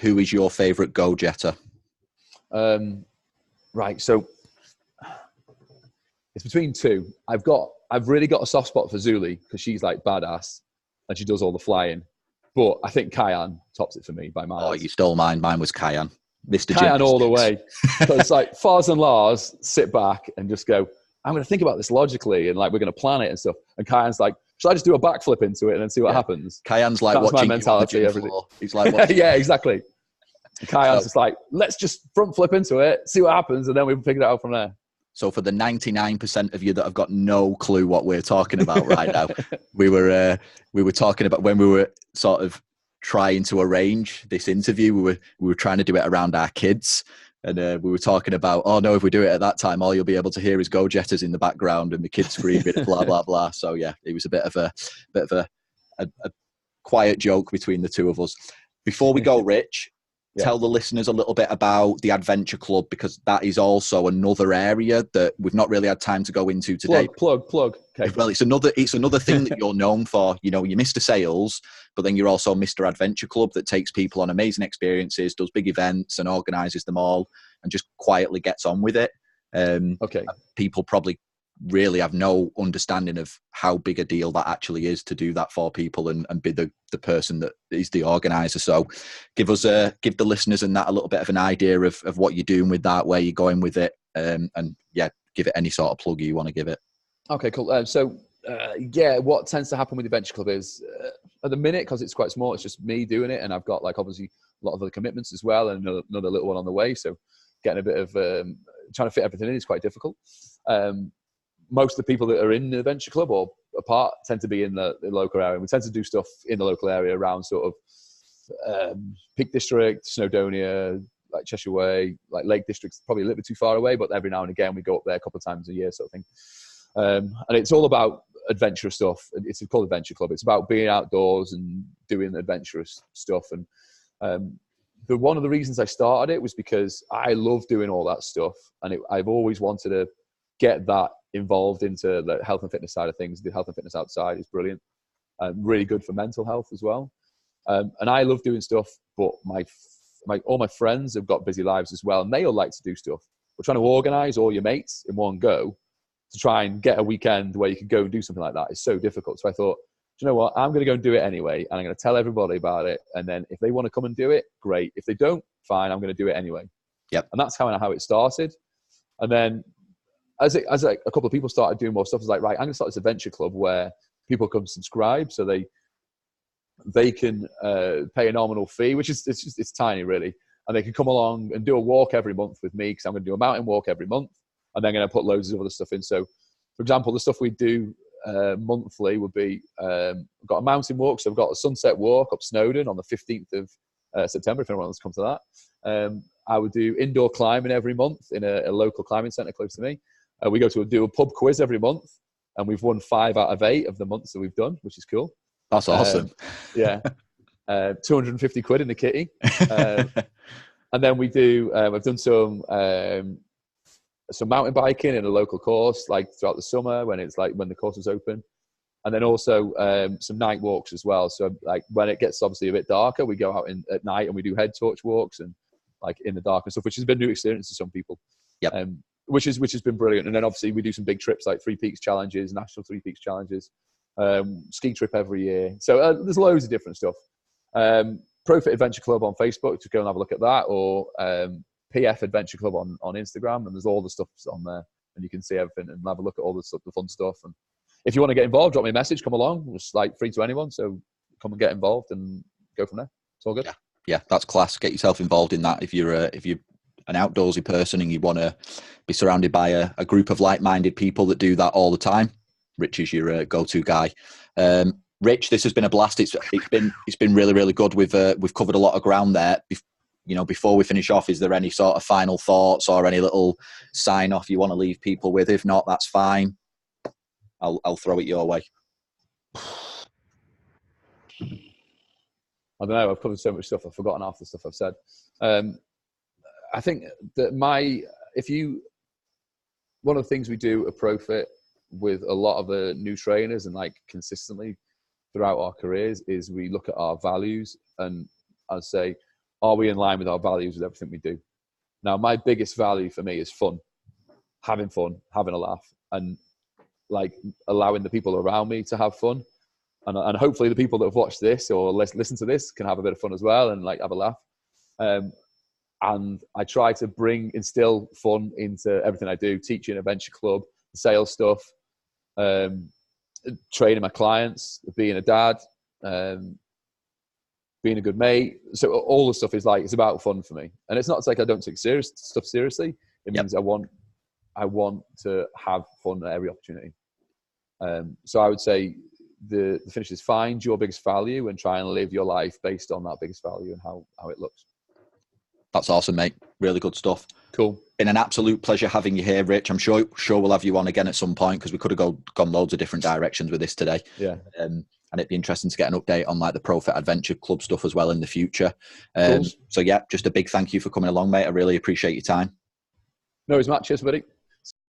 Who is your favorite go-getter? Right. So it's between 2. I've really got a soft spot for Zuli because she's like badass and she does all the flying. But I think Kyan tops it for me by miles. Oh, you stole mine. Mine was Kyan. Mr. Kyan all the way. So it's like Fars and Lars sit back and just go, I'm going to think about this logically and like we're going to plan it and stuff. And Kyan's like, should I just do a backflip into it and then see what happens? Kyan's like, that's watching my mentality. He's like, yeah, exactly. Kyan's just like, let's just front flip into it, see what happens, and then we can figure it out from there. So for the 99% of you that have got no clue what we're talking about right now, we were talking about when we were sort of trying to arrange this interview. We were trying to do it around our kids, And we were talking about, oh no, if we do it at that time, all you'll be able to hear is Go Jetters in the background and the kids screaming, blah blah blah. So yeah, it was a bit of a quiet joke between the two of us. Before we go, Rich, tell the listeners a little bit about the Adventure Club, because that is also another area that we've not really had time to go into today. Plug. Okay. Well, it's another thing that you're known for. You know, you're Mr. Sales, but then you're also Mr. Adventure Club that takes people on amazing experiences, does big events and organises them all, and just quietly gets on with it. People probably really have no understanding of how big a deal that actually is to do that for people and be the person that is the organizer. So give the listeners and that a little bit of an idea of what you're doing with that, where you're going with it, and give it any sort of plug you want to give it. Okay, cool. What tends to happen with the Adventure Club is at the minute, because it's quite small, it's just me doing it, and I've got like obviously a lot of other commitments as well, and another little one on the way. So getting a bit of trying to fit everything in is quite difficult. Most of the people that are in the Adventure Club or apart tend to be in the local area. We tend to do stuff in the local area around sort of Peak District, Snowdonia, like Cheshire Way, like Lake District's probably a little bit too far away, but every now and again we go up there a couple of times a year sort of thing. And it's all about adventurous stuff. It's called Adventure Club. It's about being outdoors and doing adventurous stuff. And one of the reasons I started it was because I love doing all that stuff, and I've always wanted to get that involved into the health and fitness side of things. The health and fitness outside is brilliant, really good for mental health as well. And I love doing stuff, but all my friends have got busy lives as well, and they all like to do stuff. We're trying to organise all your mates in one go to try and get a weekend where you can go and do something like that is so difficult. So I thought, do you know what? I'm going to go and do it anyway, and I'm going to tell everybody about it. And then if they want to come and do it, great. If they don't, fine. I'm going to do it anyway. Yep. And that's how it started. And then as a couple of people started doing more stuff, I was like, right, I'm going to start this Adventure Club where people come subscribe, so they can pay a nominal fee, which is it's tiny really, and they can come along and do a walk every month with me, because I'm going to do a mountain walk every month, and then I'm going to put loads of other stuff in. So, for example, the stuff we do monthly would be I've got a mountain walk, so I've got a sunset walk up Snowdon on the 15th of September, if anyone wants to come to that. I would do indoor climbing every month in a local climbing centre close to me. We go to do a pub quiz every month, and we've won 5 out of 8 of the months that we've done, which is cool. That's awesome. 250 quid in the kitty. And then we do, I've done some mountain biking in a local course, like throughout the summer when the course is open. And then also some night walks as well. So like when it gets obviously a bit darker, we go out at night and we do head torch walks and like in the dark and stuff, which has been a new experience to some people. Yep. Which has been brilliant. And then obviously we do some big trips like 3 Peaks challenges, national 3 Peaks challenges, ski trip every year. So there's loads of different stuff. Profit Adventure Club on Facebook, to go and have a look at that, or PF Adventure Club on Instagram, and there's all the stuff on there, and you can see everything and have a look at all the fun stuff. And if you want to get involved, drop me a message, come along. It's like free to anyone, so come and get involved and go from there. It's all good. Yeah, that's class. Get yourself involved in that if you're an outdoorsy person and you want to be surrounded by a group of like-minded people that do that all the time. Rich is your go-to guy. Rich, this has been a blast. It's been really, really good. We've covered a lot of ground there. Before we finish off, is there any sort of final thoughts or any little sign off you want to leave people with? If not, that's fine. I'll throw it your way. I don't know. I've covered so much stuff. I've forgotten half the stuff I've said. I think that one of the things we do at Profit with a lot of the new trainers and like consistently throughout our careers is we look at our values and I say, are we in line with our values with everything we do? Now, my biggest value for me is fun, having a laugh, and like allowing the people around me to have fun. And hopefully the people that have watched this or listen to this can have a bit of fun as well and like have a laugh. And I try to instill fun into everything I do, teaching, Adventure Club, sales stuff, training my clients, being a dad, being a good mate. So all the stuff is like, it's about fun for me. And it's not like I don't take stuff seriously. It means I want to have fun at every opportunity. So I would say the finish is find your biggest value and try and live your life based on that biggest value and how it looks. That's awesome, mate. Really good stuff. Cool. Been an absolute pleasure having you here, Rich. I'm sure we'll have you on again at some point, because we could have gone loads of different directions with this today. Yeah. And it'd be interesting to get an update on like the Profit Adventure Club stuff as well in the future. Cool. So yeah, just a big thank you for coming along, mate. I really appreciate your time. No worries, Matt. Cheers, buddy.